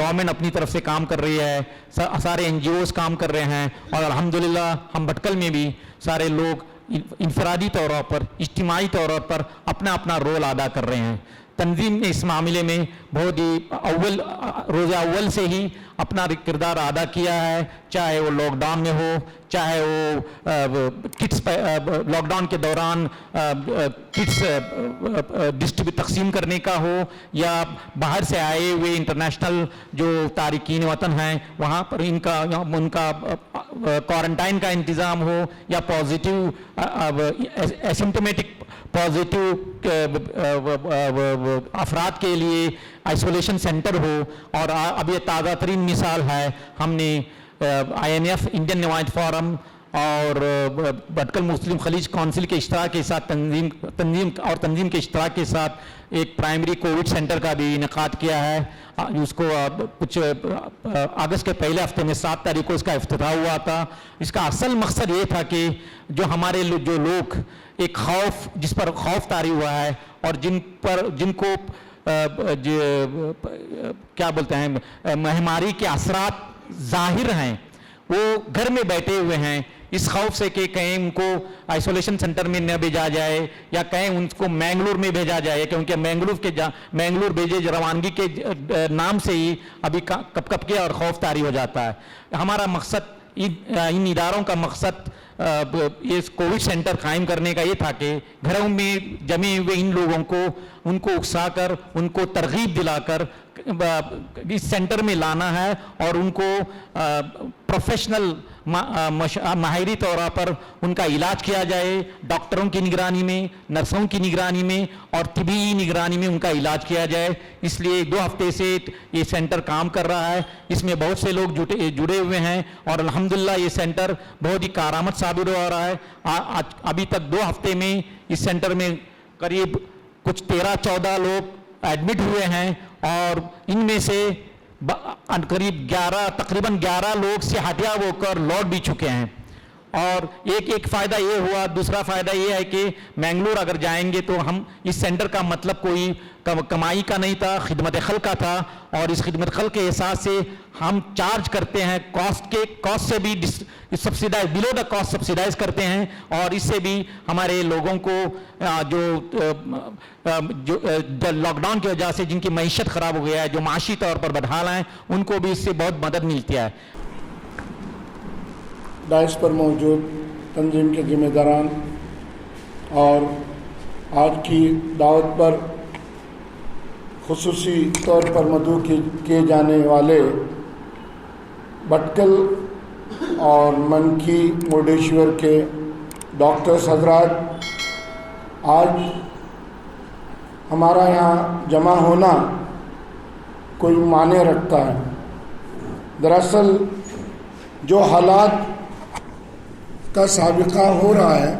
Government اپنی طرف سے کام کر رہی ہے, سارے NGOs کام کر رہے ہیں, اور الحمدللہ ہم بھٹکل میں بھی سارے لوگ انفرادی طور پر, اجتماعی طور پر اپنا اپنا رول ادا کر رہے ہیں. تنظیم نے اس معاملے میں بہت ہی روز اول سے ہی اپنا کردار ادا کیا ہے, چاہے وہ لاک ڈاؤن میں ہو, چاہے وہ کٹس لاک ڈاؤن کے دوران کٹس تقسیم کرنے کا ہو, یا باہر سے آئے ہوئے انٹرنیشنل جو تارکین وطن ہیں وہاں پر ان کا کوارنٹائن کا انتظام ہو, یا پازیٹیو ایسمپٹومیٹک پازیٹیو افراد کے لیے آئسولیشن سینٹر ہو. اور اب یہ تازہ ترین مثال ہے, ہم نے INF انڈین نمائند فورم اور بھٹکل مسلم خلیج کونسل کے اشتراک کے ساتھ تنظیم کے اشتراک کے ساتھ ایک پرائمری کووڈ سینٹر کا بھی انعقاد کیا ہے, اس کو کچھ اگست کے پہلے ہفتے میں 7 تاریخ کو اس کا افتتاح ہوا تھا. اس کا اصل مقصد یہ تھا کہ جو ہمارے جو لوگ ایک خوف, جس پر خوف طاری ہوا ہے, اور جن کو کیا بولتے ہیں مہاماری کے اثرات ظاہر ہیں, وہ گھر میں بیٹھے ہوئے ہیں اس خوف سے کہ کہیں ان کو آئسولیشن سینٹر میں نہ بھیجا جائے, یا کہیں ان کو مینگلور میں بھیجا جائے, کیونکہ مینگلور بھیجے روانگی کے نام سے ہی ابھی کپ کے اور خوف طاری ہو جاتا ہے. ہمارا مقصد, ان اداروں کا مقصد یہ کووڈ سینٹر قائم کرنے کا یہ تھا کہ گھروں میں جمے ہوئے ان لوگوں کو, ان کو اکسا کر, ان کو ترغیب دلا کر اس سینٹر میں لانا ہے, اور ان کو پروفیشنل ماہری طور پر ان کا علاج کیا جائے, ڈاکٹروں کی نگرانی میں, نرسوں کی نگرانی میں اور طبی نگرانی میں ان کا علاج کیا جائے. اس لیے 2 ہفتے سے یہ سینٹر کام کر رہا ہے, اس میں بہت سے لوگ جڑے ہوئے ہیں, اور الحمدللہ یہ سینٹر بہت ہی کارآمد ثابت ہو رہا ہے. ابھی تک 2 ہفتے میں اس سینٹر میں قریب کچھ 13-14 لوگ ایڈمٹ ہوئے ہیں, اور ان میں سے قریب تقریباً 11 لوگ صحتیاب ہو کر لوٹ بھی چکے ہیں. اور ایک فائدہ یہ ہوا. دوسرا فائدہ یہ ہے کہ مینگلور اگر جائیں گے تو ہم اس سینٹر کا مطلب کوئی کمائی کا نہیں تھا, خدمت خلق کا تھا, اور اس خدمت خلق کے احساس سے ہم چارج کرتے ہیں کاسٹ سے بھی subsidise, below the cost subsidise کرتے ہیں, اور اس سے بھی ہمارے لوگوں کو جو لاک ڈاؤن کی وجہ سے جن کی معیشت خراب ہو گیا ہے, جو معاشی طور پر بدحال ہیں, ان کو بھی اس سے بہت مدد ملتی ہے. ڈائس پر موجود تنظیم کے ذمہ داران اور آج کی دعوت پر خصوصی طور پر مدعو کیے جانے والے بھٹکل اور منکی مردیشور کے ڈاکٹرز حضرات, آج ہمارا یہاں جمع ہونا کوئی معنی رکھتا ہے. دراصل جو حالات کا سابقہ ہو رہا ہے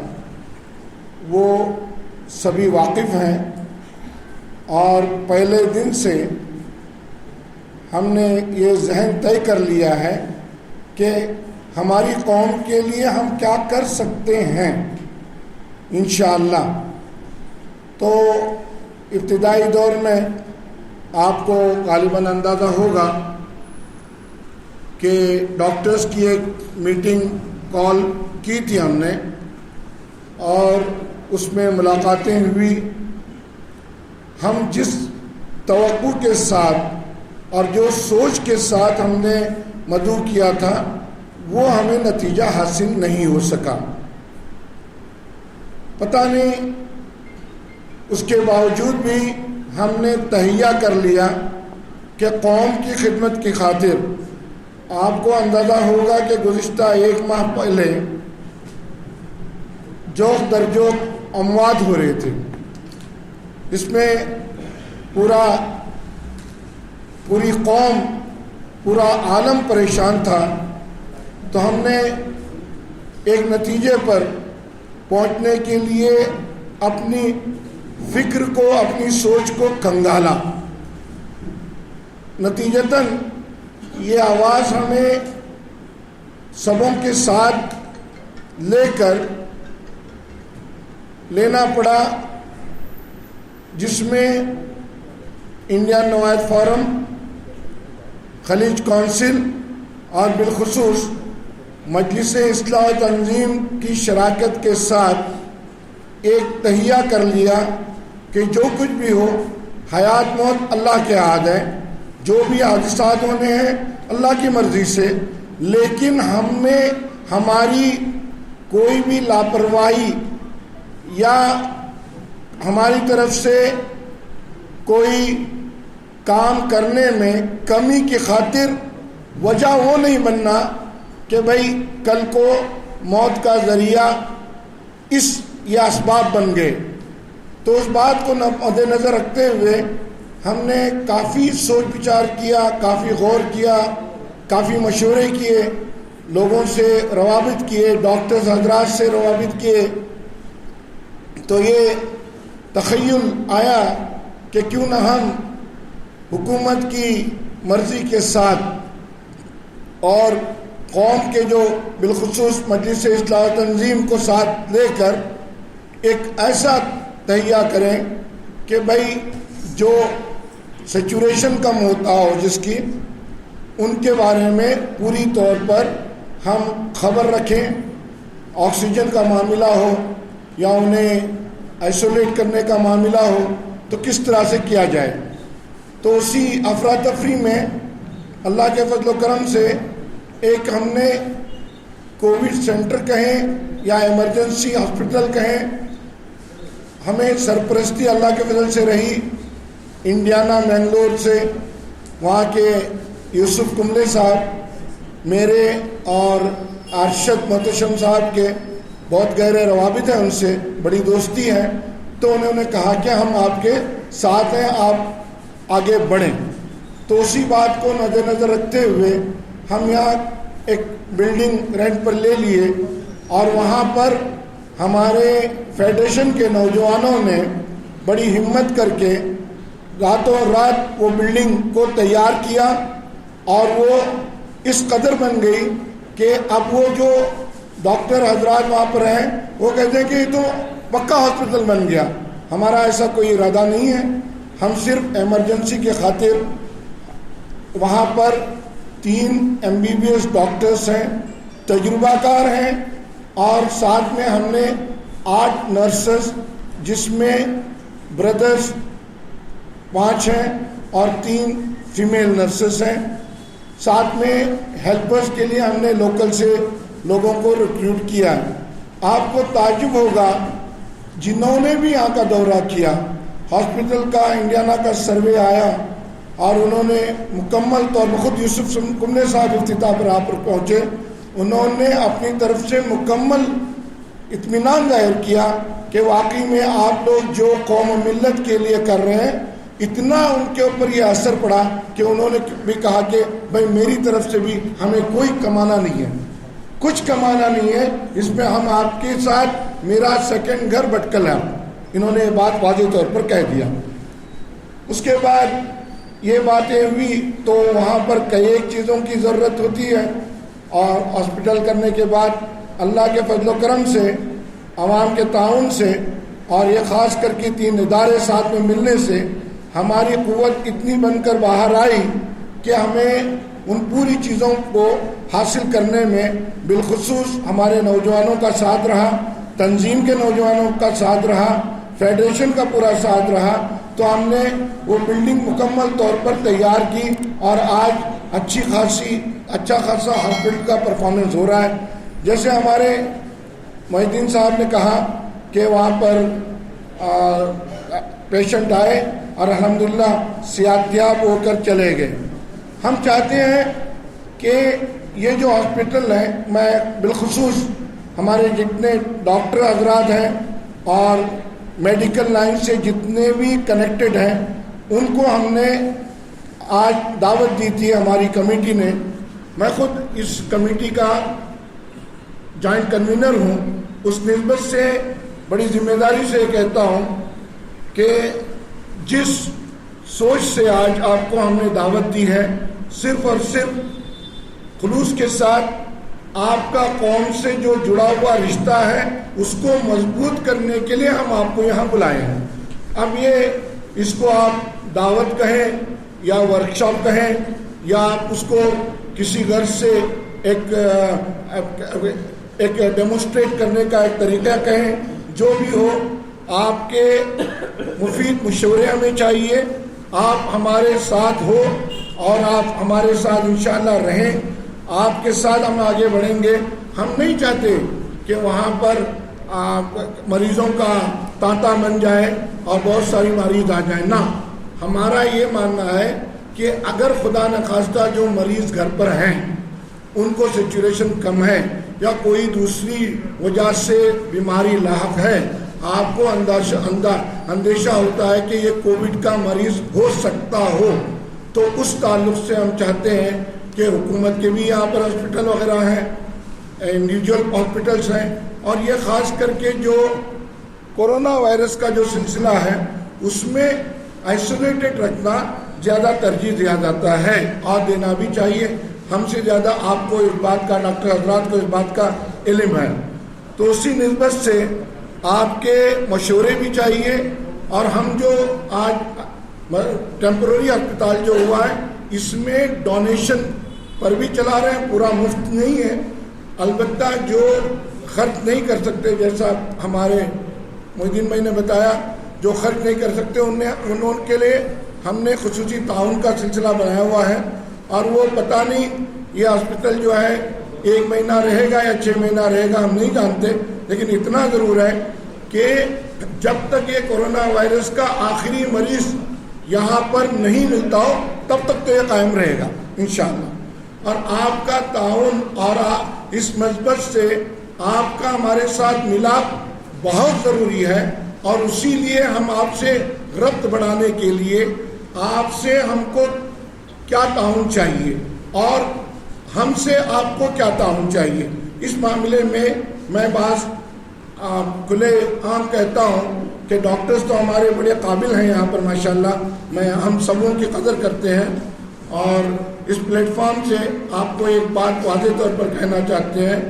وہ سبھی واقف ہیں, اور پہلے دن سے ہم نے یہ ذہن طے کر لیا ہے کہ ہماری قوم کے لیے ہم کیا کر سکتے ہیں انشاءاللہ. تو ابتدائی دور میں آپ کو غالباً اندازہ ہوگا کہ ڈاکٹرز کی ایک میٹنگ کال کی تھی ہم نے, اور اس میں ملاقاتیں ہوئی. ہم جس توقع کے ساتھ اور جو سوچ کے ساتھ ہم نے مدعو کیا تھا وہ ہمیں نتیجہ حاصل نہیں ہو سکا. پتہ نہیں اس کے باوجود بھی ہم نے تہیہ کر لیا کہ قوم کی خدمت کی خاطر. آپ کو اندازہ ہوگا کہ گزشتہ 1 ماہ پہلے جوق در جوق اموات ہو رہے تھے, اس میں پوری قوم, پورا عالم پریشان تھا. تو ہم نے ایک نتیجے پر پہنچنے کے لیے اپنی فکر کو, اپنی سوچ کو کھنگالا. نتیجتاً یہ آواز ہمیں سبوں کے ساتھ لے کر لینا پڑا, جس میں انڈین نمائند فورم, खलीज काउंसिल और बिलखुसूस मजलिस इस्लाह तंजीम की शराकत के साथ एक तहिया कर लिया कि जो कुछ भी हो, हयात मौत अल्लाह के हाथ है, जो भी हादसात होने हैं अल्लाह की मर्ज़ी से, लेकिन हमें हमारी कोई भी लापरवाही या हमारी तरफ से कोई काम करने में कमी की खातिर वजह वो नहीं बनना कि भाई कल को मौत का ज़रिया ये असबाब बन गए। तो उस बात को मद्देनज़र रखते हुए हमने काफ़ी सोच विचार किया, काफ़ी गौर किया, काफ़ी मशवरे किए, लोगों से रवाबित किए, डॉक्टर्स हजरात से रवाबित किए। तो ये तख़य्युल आया कि क्यों ना हम हुकूमत की मर्ज़ी के साथ और कौम के जो बिलखुसूस मजलिस इस्लाह तंजीम को साथ लेकर एक ऐसा तहिया करें कि भाई जो सेचुरेशन कम होता हो जिसकी, उनके बारे में पूरी तौर पर हम खबर रखें। ऑक्सीजन का मामला हो या उन्हें आइसोलेट करने का मामला हो तो किस तरह से किया जाए। तो उसी अफरा तफरी में अल्लाह के फजल करम से एक हमने कोविड सेंटर कहें या इमरजेंसी हॉस्पिटल कहें, हमें सरपरस्ती अल्लाह के फजल से रही इंडियाना मैंगलोर से, वहाँ के यूसुफ कुमले साहब मेरे और अरशद मोहतशम साहब के बहुत गहरे रवाबित हैं, उनसे बड़ी दोस्ती है। तो उन्होंने कहा कि हम आपके साथ हैं, आप आगे बढ़ें। तो उसी बात को नज़र रखते हुए हम यहाँ एक बिल्डिंग रेंट पर ले लिए और वहाँ पर हमारे फेडरेशन के नौजवानों ने बड़ी हिम्मत करके रातों रात वो बिल्डिंग को तैयार किया और वो इस कदर बन गई कि अब वो जो डॉक्टर हजरात वहाँ पर हैं वो कहते हैं कि तो पक्का हॉस्पिटल बन गया। हमारा ऐसा कोई इरादा नहीं है, हम सिर्फ इमरजेंसी के खातिर वहाँ पर 3 MBBS डॉक्टर्स हैं, तजुर्बाकार हैं, और साथ में हमने 8 नर्सेस जिसमें ब्रदर्स 5 हैं और 3 फीमेल नर्सेस हैं। साथ में हेल्पर्स के लिए हमने लोकल से लोगों को रिक्रूट किया है। आपको ताज्जुब होगा, जिन्होंने भी यहाँ का दौरा किया, हॉस्पिटल का इंडियाना का सर्वे आया और उन्होंने मुकम्मल तौर पर खुद यूसुफ कुमले साहब इफ्तिताह पर आप पहुँचे, उन्होंने अपनी तरफ से मुकम्मल इत्मीनान जाहिर किया कि वाकई में आप लोग जो कौम और मिल्लत के लिए कर रहे हैं, इतना उनके ऊपर ये असर पड़ा कि उन्होंने भी कहा कि भाई मेरी तरफ से भी हमें कोई कमाना नहीं है, कुछ कमाना नहीं है, इसमें हम आपके साथ, मेरा सेकंड घर भटकल है। इन्होंने ये बात वाज़ेह तौर पर कह दिया। उसके बाद ये बातें हुई तो वहाँ पर कई एक चीज़ों की ज़रूरत होती है और हॉस्पिटल करने के बाद अल्लाह के फजल करम से, आवाम के ताउन से और ये ख़ास करके 3 इदारे साथ में मिलने से हमारी क़ुव्वत इतनी बनकर बाहर आई कि हमें उन पूरी चीज़ों को हासिल करने में बिलखुसूस हमारे नौजवानों का साथ रहा, तंजीम के नौजवानों का साथ रहा, फेडरेशन का पूरा साथ रहा। तो हमने वो बिल्डिंग मुकम्मल तौर पर तैयार की और आज अच्छा खासा हॉस्पिटल का परफॉर्मेंस हो रहा है। जैसे हमारे मोहिद्दीन साहब ने कहा कि वहाँ पर पेशेंट आए और अल्हम्दुलिल्लाह सेहतयाब होकर चले गए। हम चाहते हैं कि ये जो हॉस्पिटल है, मैं बिलखुसूस हमारे जितने डॉक्टर हजरात हैं और मेडिकल लाइन से जितने भी कनेक्टेड हैं, उनको हमने आज दावत दी थी हमारी कमेटी ने। मैं खुद इस कमेटी का जॉइंट कन्वीनर हूँ। उस निस्बत से बड़ी जिम्मेदारी से कहता हूँ कि जिस सोच से आज आपको हमने दावत दी है, सिर्फ और सिर्फ खुलूस के साथ आपका कौम से जो जुड़ा हुआ रिश्ता है उसको मजबूत करने के लिए हम आपको यहाँ बुलाए हैं। अब ये इसको आप दावत कहें या वर्कशॉप कहें یا آپ اس کو کسی غرض سے ایک ڈیمونسٹریٹ کرنے کا ایک طریقہ کہیں، جو بھی ہو آپ کے مفید مشورے ہمیں چاہیے، آپ ہمارے ساتھ ہو اور آپ ہمارے ساتھ انشاءاللہ رہیں، آپ کے ساتھ ہم آگے بڑھیں گے۔ ہم نہیں چاہتے کہ وہاں پر مریضوں کا تانتا بن جائے اور بہت ساری مریض آ جائیں، نہ، ہمارا یہ ماننا ہے کہ اگر خدا نخواستہ جو مریض گھر پر ہیں ان کو سچویشن کم ہے یا کوئی دوسری وجہ سے بیماری لاحق ہے، آپ کو اندیشہ ہوتا ہے کہ یہ کووڈ کا مریض ہو سکتا ہو، تو اس تعلق سے ہم چاہتے ہیں کہ حکومت کے بھی یہاں پر ہاسپٹل وغیرہ ہیں، انڈیویجول ہاسپٹلس ہیں، اور یہ خاص کر کے جو کورونا وائرس کا جو سلسلہ ہے اس میں آئسولیٹڈ رکھنا زیادہ ترجیح دیا جاتا ہے اور دینا بھی چاہیے۔ ہم سے زیادہ آپ کو اس بات کا، ڈاکٹر حضرات کو اس بات کا علم ہے، تو اسی نسبت سے آپ کے مشورے بھی چاہیے۔ اور ہم جو آج ٹیمپرری ہسپتال جو ہوا ہے اس میں ڈونیشن پر بھی چلا رہے ہیں، پورا مفت نہیں ہے، البتہ جو خرچ نہیں کر سکتے، جیسا ہمارے محی الدین بھائی نے بتایا، جو خرچ نہیں کر سکتے ان کے لیے ہم نے خصوصی تعاون کا سلسلہ بنایا ہوا ہے، اور وہ پتہ نہیں یہ ہاسپٹل جو ہے 1 مہینہ رہے گا یا 6 مہینہ رہے گا، ہم نہیں جانتے، لیکن اتنا ضرور ہے کہ جب تک یہ کورونا وائرس کا آخری مریض یہاں پر نہیں ملتا ہو تب تک تو یہ قائم رہے گا انشاءاللہ۔ اور آپ کا تعاون اور اس مثبت سے آپ کا ہمارے ساتھ ملاپ بہت ضروری ہے، اور اسی لیے ہم آپ سے ربط بڑھانے کے لیے آپ سے ہم کو کیا تعاون چاہیے اور ہم سے آپ کو کیا تعاون چاہیے، اس معاملے میں میں بعض کھلے عام کہتا ہوں کہ ڈاکٹرز تو ہمارے بڑے قابل ہیں یہاں پر ماشاءاللہ، ہم سبوں کی قدر کرتے ہیں، اور اس پلیٹ فارم سے آپ کو ایک بات واضح طور پر کہنا چاہتے ہیں،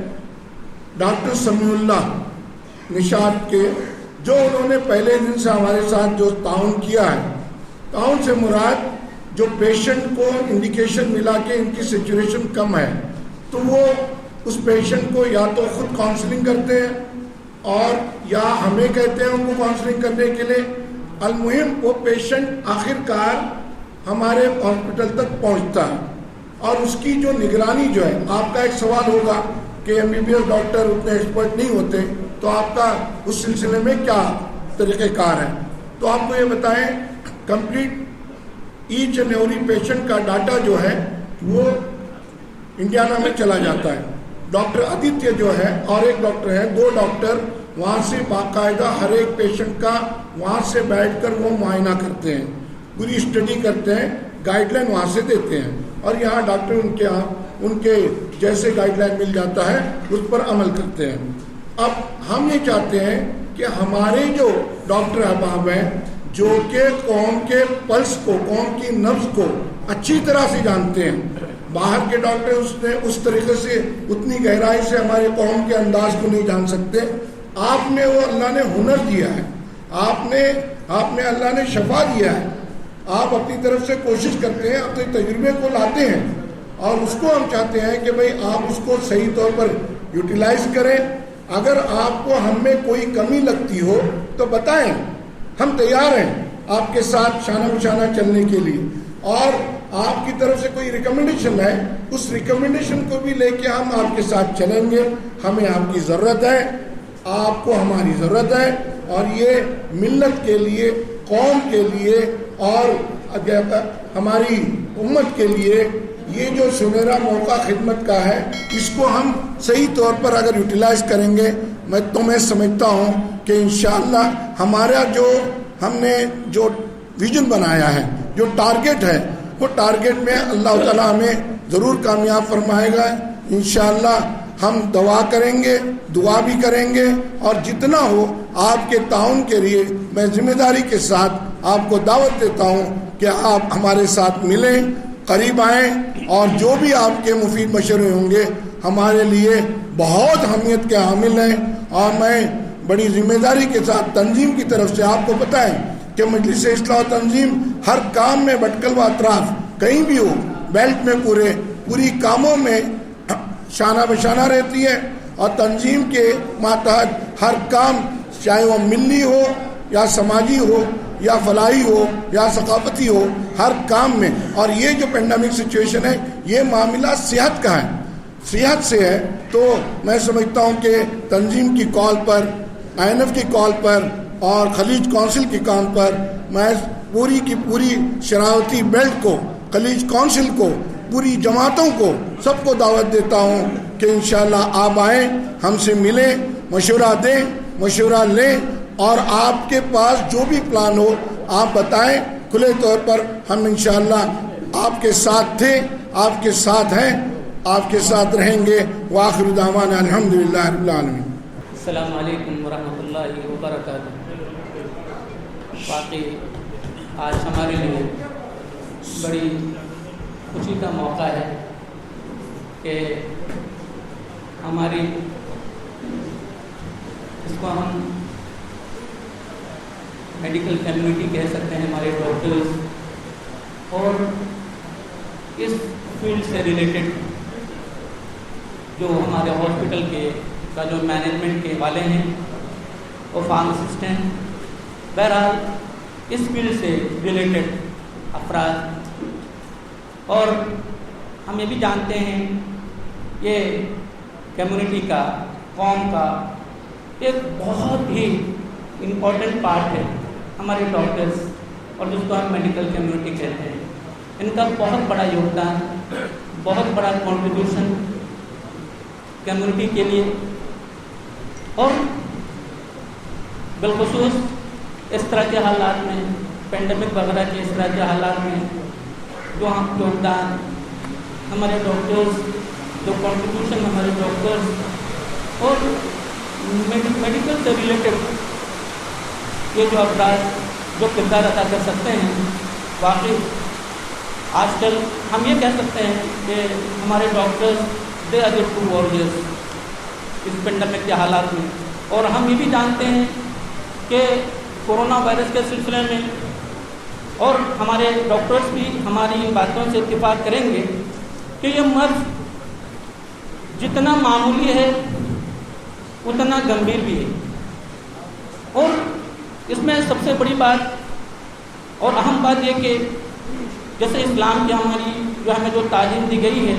ڈاکٹر سمیع اللہ نشاط کے جو انہوں نے پہلے دن سے ہمارے ساتھ جو تعاون کیا ہے، تعاون سے مراد جو پیشنٹ کو انڈیکیشن ملا کہ ان کی سچویشن کم ہے تو وہ اس پیشنٹ کو یا تو خود کاؤنسلنگ کرتے ہیں اور یا ہمیں کہتے ہیں ان کو کاؤنسلنگ کرنے کے لیے، المہم وہ پیشنٹ آخر کار ہمارے ہاسپٹل تک پہنچتا ہے، اور اس کی جو نگرانی جو ہے، آپ کا ایک سوال ہوگا کہ MBBS ڈاکٹر اتنے ایکسپرٹ نہیں ہوتے تو آپ کا اس سلسلے میں کیا طریقہ کار ہے، تو آپ کو یہ بتائیں complete each and every patient کا ڈاٹا جو ہے وہ انڈیانا میں چلا جاتا ہے۔ ڈاکٹر آدتیہ جو ہے اور ایک ڈاکٹر ہے، 2 ڈاکٹر وہاں سے باقاعدہ ہر ایک پیشنٹ کا وہاں سے بیٹھ کر وہ معائنہ کرتے ہیں، پوری اسٹڈی کرتے ہیں، گائیڈ لائن وہاں سے دیتے ہیں، اور یہاں ڈاکٹر ان کے جیسے گائیڈ لائن مل جاتا ہے اس پر عمل کرتے ہیں۔ اب ہم یہ چاہتے ہیں کہ ہمارے جو ڈاکٹر احباب ہیں جو کہ قوم کے پلس کو، قوم کی نبض کو اچھی طرح سے جانتے ہیں، باہر کے ڈاکٹر اس طریقے سے اتنی گہرائی سے ہمارے قوم کے انداز کو نہیں جان سکتے، آپ نے وہ اللہ نے ہنر دیا ہے، آپ نے اللہ نے شفا دیا ہے، آپ اپنی طرف سے کوشش کرتے ہیں، اپنے تجربے کو لاتے ہیں، اور اس کو ہم چاہتے ہیں کہ بھئی آپ اس کو صحیح طور پر یوٹیلائز کریں۔ اگر آپ کو ہم میں کوئی کمی لگتی ہو تو بتائیں، ہم تیار ہیں آپ کے ساتھ شانہ بشانہ چلنے کے لیے، اور آپ کی طرف سے کوئی ریکمنڈیشن ہے اس ریکمنڈیشن کو بھی لے کے ہم آپ کے ساتھ چلیں گے۔ ہمیں آپ کی ضرورت ہے، آپ کو ہماری ضرورت ہے، اور یہ ملت کے لیے، قوم کے لیے اور ہماری امت کے لیے یہ جو سنہرا موقع خدمت کا ہے، اس کو ہم صحیح طور پر اگر یوٹیلائز کریں گے، میں سمجھتا ہوں کہ انشاءاللہ ہمارا جو ہم نے جو ویژن بنایا ہے، جو ٹارگٹ ہے، وہ ٹارگٹ میں اللہ تعالیٰ ہمیں ضرور کامیاب فرمائے گا انشاءاللہ۔ ہم دعا کریں گے، دعا بھی کریں گے، اور جتنا ہو آپ کے تعاون کے لیے میں ذمہ داری کے ساتھ آپ کو دعوت دیتا ہوں کہ آپ ہمارے ساتھ ملیں، قریب آئیں، اور جو بھی آپ کے مفید مشورے ہوں گے ہمارے لیے بہت اہمیت کے حامل ہیں۔ اور میں بڑی ذمہ داری کے ساتھ تنظیم کی طرف سے آپ کو بتائیں کہ مجلس اصلاح و تنظیم ہر کام میں بٹکل و اطراف کہیں بھی ہو، بیلٹ میں پوری کاموں میں شانہ بشانہ رہتی ہے، اور تنظیم کے ماتحت ہر کام چاہے وہ ملی ہو یا سماجی ہو یا فلاحی ہو یا ثقافتی ہو، ہر کام میں. اور یہ جو پینڈیمک سچویشن ہے یہ معاملہ صحت کا ہے، صحت سے ہے. تو میں سمجھتا ہوں کہ تنظیم کی کال پر، INF کی کال پر اور خلیج کونسل کی کال پر میں پوری کی پوری شراوتی بیلٹ کو، خلیج کونسل کو، پوری جماعتوں کو، سب کو دعوت دیتا ہوں کہ انشاءاللہ آپ آئیں، ہم سے ملیں، مشورہ دیں، مشورہ لیں، اور آپ کے پاس جو بھی پلان ہو آپ بتائیں. کھلے طور پر ہم انشاءاللہ آپ کے ساتھ تھے، آپ کے ساتھ ہیں، آپ کے ساتھ رہیں گے. وآخر دعوانا الحمدللہ رب العالمین. السلام علیکم ورحمۃ اللہ وبرکاتہ. واقعی آج ہمارے لیے بڑی خوشی کا موقع ہے کہ ہماری اس کو ہم میڈیکل کمیونٹی کہہ سکتے ہیں، ہمارے ڈاکٹرز اور اس فیلڈ سے ریلیٹڈ جو ہمارے ہاسپٹل کے کا جو مینجمنٹ کے والے ہیں وہ فارماسسٹ ہیں، بہرحال اس فیلڈ سے ریلیٹڈ افراد. اور ہم یہ بھی جانتے ہیں یہ کمیونٹی کا، قوم کا ایک بہت ہی امپورٹنٹ پارٹ ہے ہمارے ڈاکٹرز، اور جس کو ہم میڈیکل کمیونٹی کہتے ہیں. ان کا بہت بڑا یوگدان، بہت بڑا کنٹریبیوشن کمیونٹی کے لیے، اور بالخصوص اس طرح کے حالات میں، پینڈیمک وغیرہ کے اس طرح کے حالات میں جو ہم یوگدان ہمارے ڈاکٹرز، جو کنٹریبیوشن ہمارے ڈاکٹرز اور میڈیکل سے ریلیٹڈ یہ جو افراد جو کردار ادا کر سکتے ہیں، واقعی آج کل ہم یہ کہہ سکتے ہیں کہ ہمارے doctors they are the true warriors اس پینڈیمک کے حالات میں. اور ہم یہ بھی جانتے ہیں کہ کورونا وائرس کے سلسلے میں، اور ہمارے ڈاکٹرز بھی ہماری ان باتوں سے اتفاق کریں گے کہ یہ مرض جتنا معمولی ہے اتنا گمبھیر بھی ہے. اور اس میں سب سے بڑی بات اور اہم بات یہ کہ جیسے اسلام کی ہماری جو ہمیں جو تعلیم دی گئی ہے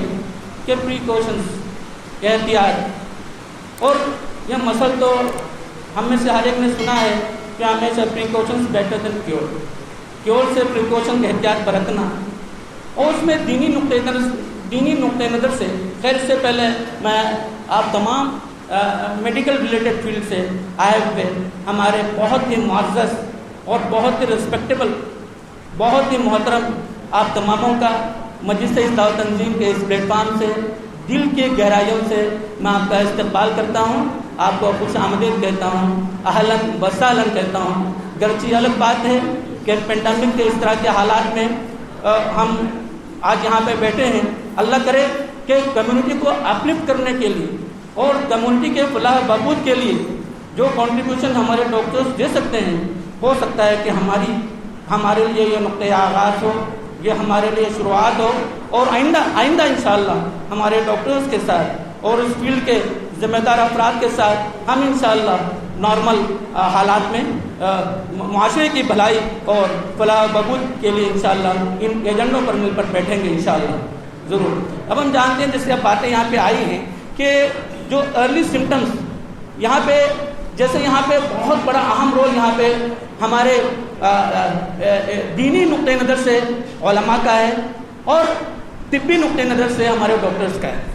کہ پریکاشنز، احتیاط، اور یہ مسئلہ تو ہم میں سے ہر ایک نے سنا ہے کہ ہمیشہ پریکاشنز بیٹر دین کیور سے پریکاشن احتیاط برتنا. اور اس میں دینی نقطۂ نظر سے، خیر اس سے پہلے میں آپ تمام میڈیکل ریلیٹڈ فیلڈ سے آئے ہوئے ہمارے بہت ہی معزز اور بہت ہی رسپیکٹیبل، بہت ہی محترم آپ تماموں کا مجلس اصلاح تنظیم کے اس پلیٹ فارم سے دل کے گہرائیوں سے میں آپ کا استقبال کرتا ہوں، آپ کو خوش آمدید کہتا ہوں، اہلاً و سہلاً کہتا ہوں. گرچہ الگ بات ہے کہ پینڈیمک کے اس طرح کے حالات میں ہم آج یہاں پہ بیٹھے ہیں. اللہ کرے کہ کمیونٹی کو اپلفٹ کرنے کے لیے اور کمیونٹی کے فلاح و بہبود کے لیے جو کنٹریبیوشن ہمارے ڈاکٹرز دے سکتے ہیں، ہو سکتا ہے کہ ہمارے لیے یہ نقطۂ آغاز ہو، یہ ہمارے لیے شروعات ہو، اور آئندہ انشاءاللہ ہمارے ڈاکٹرز کے ساتھ اور اس فیلڈ کے ذمہ دار افراد کے ساتھ ہم انشاءاللہ نارمل حالات میں معاشرے کی بھلائی اور فلاح و بہبود کے لیے انشاءاللہ ان ایجنڈوں پر مل کر بیٹھیں گے انشاءاللہ ضرور. اب ہم جانتے ہیں جیسے باتیں یہاں پہ آئی ہیں کہ جو ارلی سمٹمز یہاں پہ، جیسے یہاں پہ بہت بڑا اہم رول یہاں پہ ہمارے دینی نقطۂ نظر سے علماء کا ہے اور طبی نقطۂ نظر سے ہمارے ڈاکٹرز کا ہے.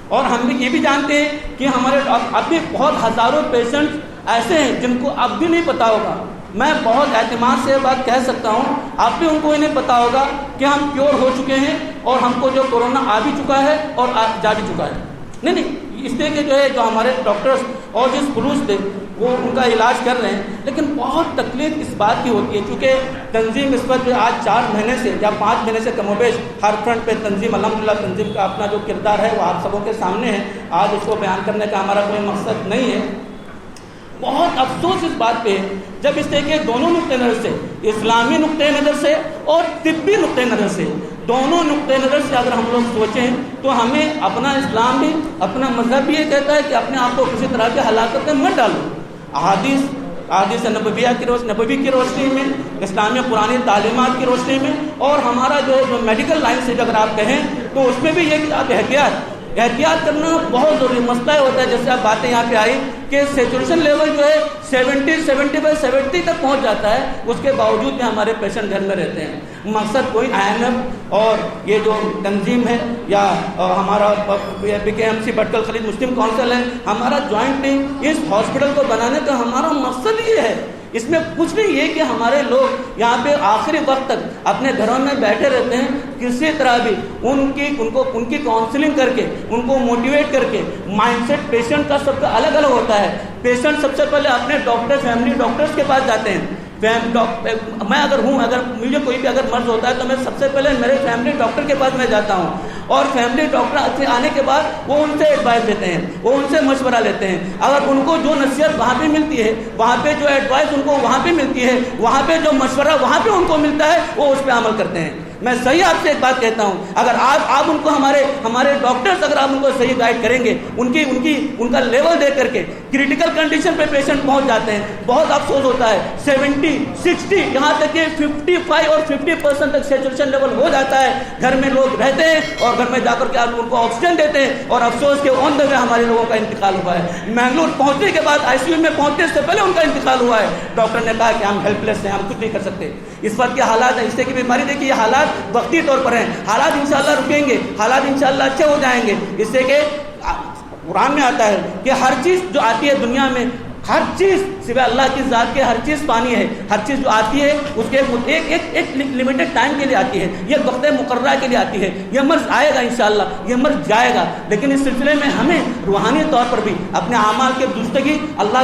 اور ہم بھی یہ بھی جانتے ہیں کہ ہمارے اب بھی بہت ہزاروں پیشنٹ ایسے ہیں جن کو اب بھی نہیں پتا ہوگا. میں بہت اعتماد سے بات کہہ سکتا ہوں، اب بھی ان کو انہیں پتا ہوگا کہ ہم پیور ہو چکے ہیں اور ہم کو جو کورونا آ بھی چکا ہے اور جا بھی چکا ہے. نہیں اس لیے کہ جو ہے جو ہمارے ڈاکٹرز اور جس خلوص سے وہ ان کا علاج کر رہے ہیں، لیکن بہت تکلیف اس بات کی ہوتی ہے چونکہ تنظیم اس پر جو آج 4 مہینے سے یا 5 مہینے سے کم و بیش ہر فرنٹ پہ تنظیم الحمدللہ تنظیم کا اپنا جو کردار ہے وہ آپ سبوں کے سامنے ہے. آج اس کو بیان کرنے کا ہمارا کوئی مقصد نہیں ہے. بہت افسوس اس بات پہ جب اس طرح کے دونوں نقطۂ نظر سے، اسلامی نقطۂ نظر سے اور طبی نقطۂ نظر سے दोनों नुक्ते नज़र से अगर हम लोग सोचें तो हमें अपना इस्लाम भी, अपना मजहब भी ये कहता है कि अपने आप को किसी तरह के हलाकत में मत डालो। अहादीस नबवी की रोशनी में, इस्लामी पुरानी तालीमात की रोशनी में, और हमारा जो मेडिकल लाइन से अगर आप कहें तो उसमें भी ये कि आप एहतियात करना बहुत ज़रूरी मसला होता है। जैसे आप बातें यहाँ पे आई कि सेचुरेशन लेवल जो है 70 तक पहुँच जाता है, उसके बावजूद भी हमारे पेशेंट घर में रहते हैं। मकसद कोई IMF और ये जो तंजीम है या हमारा BKMC भटकल खलीद मुस्लिम काउंसिल है, हमारा जॉइंट टीम इस हॉस्पिटल को बनाने का हमारा मकसद ये है। इसमें कुछ नहीं ये कि हमारे लोग यहाँ पे आखिरी वक्त तक अपने घरों में बैठे रहते हैं, किसी तरह भी उनकी काउंसलिंग करके, उनको मोटिवेट करके, माइंडसेट पेशेंट का सबका अलग अलग होता है। पेशेंट सबसे पहले अपने फैमिली डॉक्टर्स के पास जाते हैं। मैं अगर मुझे कोई भी अगर मर्ज होता है तो मैं सबसे पहले मेरे फैमिली डॉक्टर के पास मैं जाता हूँ, और फैमिली डॉक्टर से आने के बाद वो उनसे एडवाइस देते हैं, वो उनसे मशवरा लेते हैं। अगर उनको जो नसीहत वहाँ पे मिलती है, वहाँ पे जो एडवाइस उनको वहाँ पे मिलती है, वहाँ पे जो मशवरा वहाँ पे उनको मिलता है, वो उस पर अमल करते हैं। मैं सही आपसे एक बात कहता हूँ, अगर आप उनको हमारे डॉक्टर्स अगर आप उनको सही गाइड करेंगे, उनका लेवल दे करके, क्रिटिकल कंडीशन पे पेशेंट पहुँच जाते हैं, बहुत अफसोस होता है 70, 60, यहाँ तक कि 55 और 50% तक सेचुरेशन लेवल हो जाता है। घर में लोग रहते हैं और घर में जाकर के आप उनको ऑक्सीजन देते हैं, और अफसोस के ऑन द वे हमारे लोगों का इंतकाल हुआ है। मैंगलोर पहुँचने के बाद ICU में पहुँचने से पहले उनका इंतकाल हुआ है। डॉक्टर ने कहा कि हम हेल्पलेस हैं, हम कुछ नहीं कर सकते। इस वक्त के हालात है, इससे की बीमारी देखिए, ये हालात वक्ती तौर पर हैं, हालात इंशाअल्लाह रुकेंगे, हालात इंशाअल्लाह अच्छे हो जाएंगे। इससे कि कुरान में आता है कि हर चीज़ जो आती है दुनिया में, हर चीज़ सिवाय अल्लाह की ज़ात के हर चीज़ पानी है। हर चीज़ जो आती है उसके एक लिमिटेड टाइम के लिए आती है, ये वक्त मुकर्रर के लिए आती है। ये मर्ज आएगा इंशाअल्लाह, ये मर्ज जाएगा, लेकिन इस सिलसिले में हमें रूहानी तौर पर भी अपने आमाल के दुरुस्तगी, अल्लाह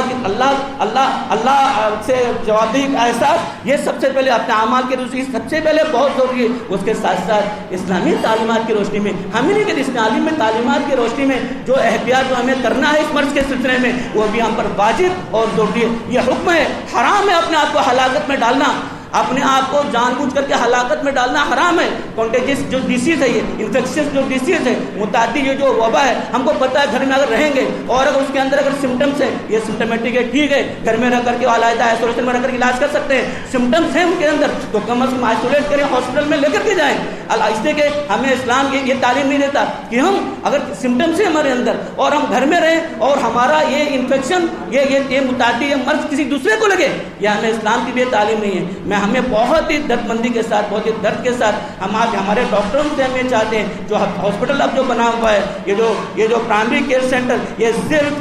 से जवाबदेही का एहसास, ये सबसे पहले अपने आमाल के दुरुस्तगी सबसे पहले बहुत ज़रूरी है। उसके साथ साथ इस्लामी तालीमात की रोशनी में, हमें नहीं कि इस्लामी तालीमात की रोशनी में जो एहतियात जो हमें करना है इस मर्ज के सिलसिले में, वो भी हम पर वाजिब और ज़रूरी है। ये हुक्म है, हराम है अपने आप को हलाकत में डालना, अपने आप को जानबूझ करके हलाकत में डालना हराम है। कॉन्टेजियस जो डिसीज़ है, ये इन्फेक्शियस जो डिसीज़ है, मुतादी ये जो वबा है, हमको पता है घर में अगर रहेंगे और अगर उसके अंदर अगर सिम्टम्स है, ये सिम्टमेटिक है, ठीक है, घर में रह करके अलग आइसोलेशन में रह करके इलाज कर सकते हैं। सिम्टम्स हैं उनके अंदर तो कम अज़ कम आइसोलेट करें, हॉस्पिटल में लेकर के जाएँ। इसलिए कि हमें इस्लाम ये तालीम नहीं देता कि हम अगर सिम्टम्स है हमारे अंदर और हम घर में रहें और हमारा ये इन्फेक्शन ये मुतादी ये मर्ज किसी दूसरे को लगे, यह हमें इस्लाम की भी तालीम नहीं है। हमें बहुत ही दर्दमंदी के साथ, बहुत ही दर्द के साथ हमारे डॉक्टरों से हम ये चाहते हैं, जो हॉस्पिटल अब जो बना हुआ है, ये जो प्राइमरी केयर सेंटर, ये सिर्फ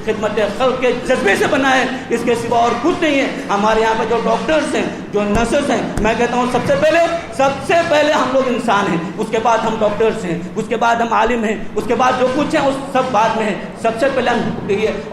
खिदमत खल्क के जज्बे से बना है, इसके सिवा और कुछ नहीं है। हमारे यहाँ पे जो डॉक्टर्स हैं, जो नर्सेस हैं, मैं कहता हूँ सबसे पहले हम लोग इंसान हैं, उसके बाद हम डॉक्टर्स हैं, उसके बाद हम आलिम हैं, उसके बाद जो कुछ है उस सब बाद में है। सबसे पहले हम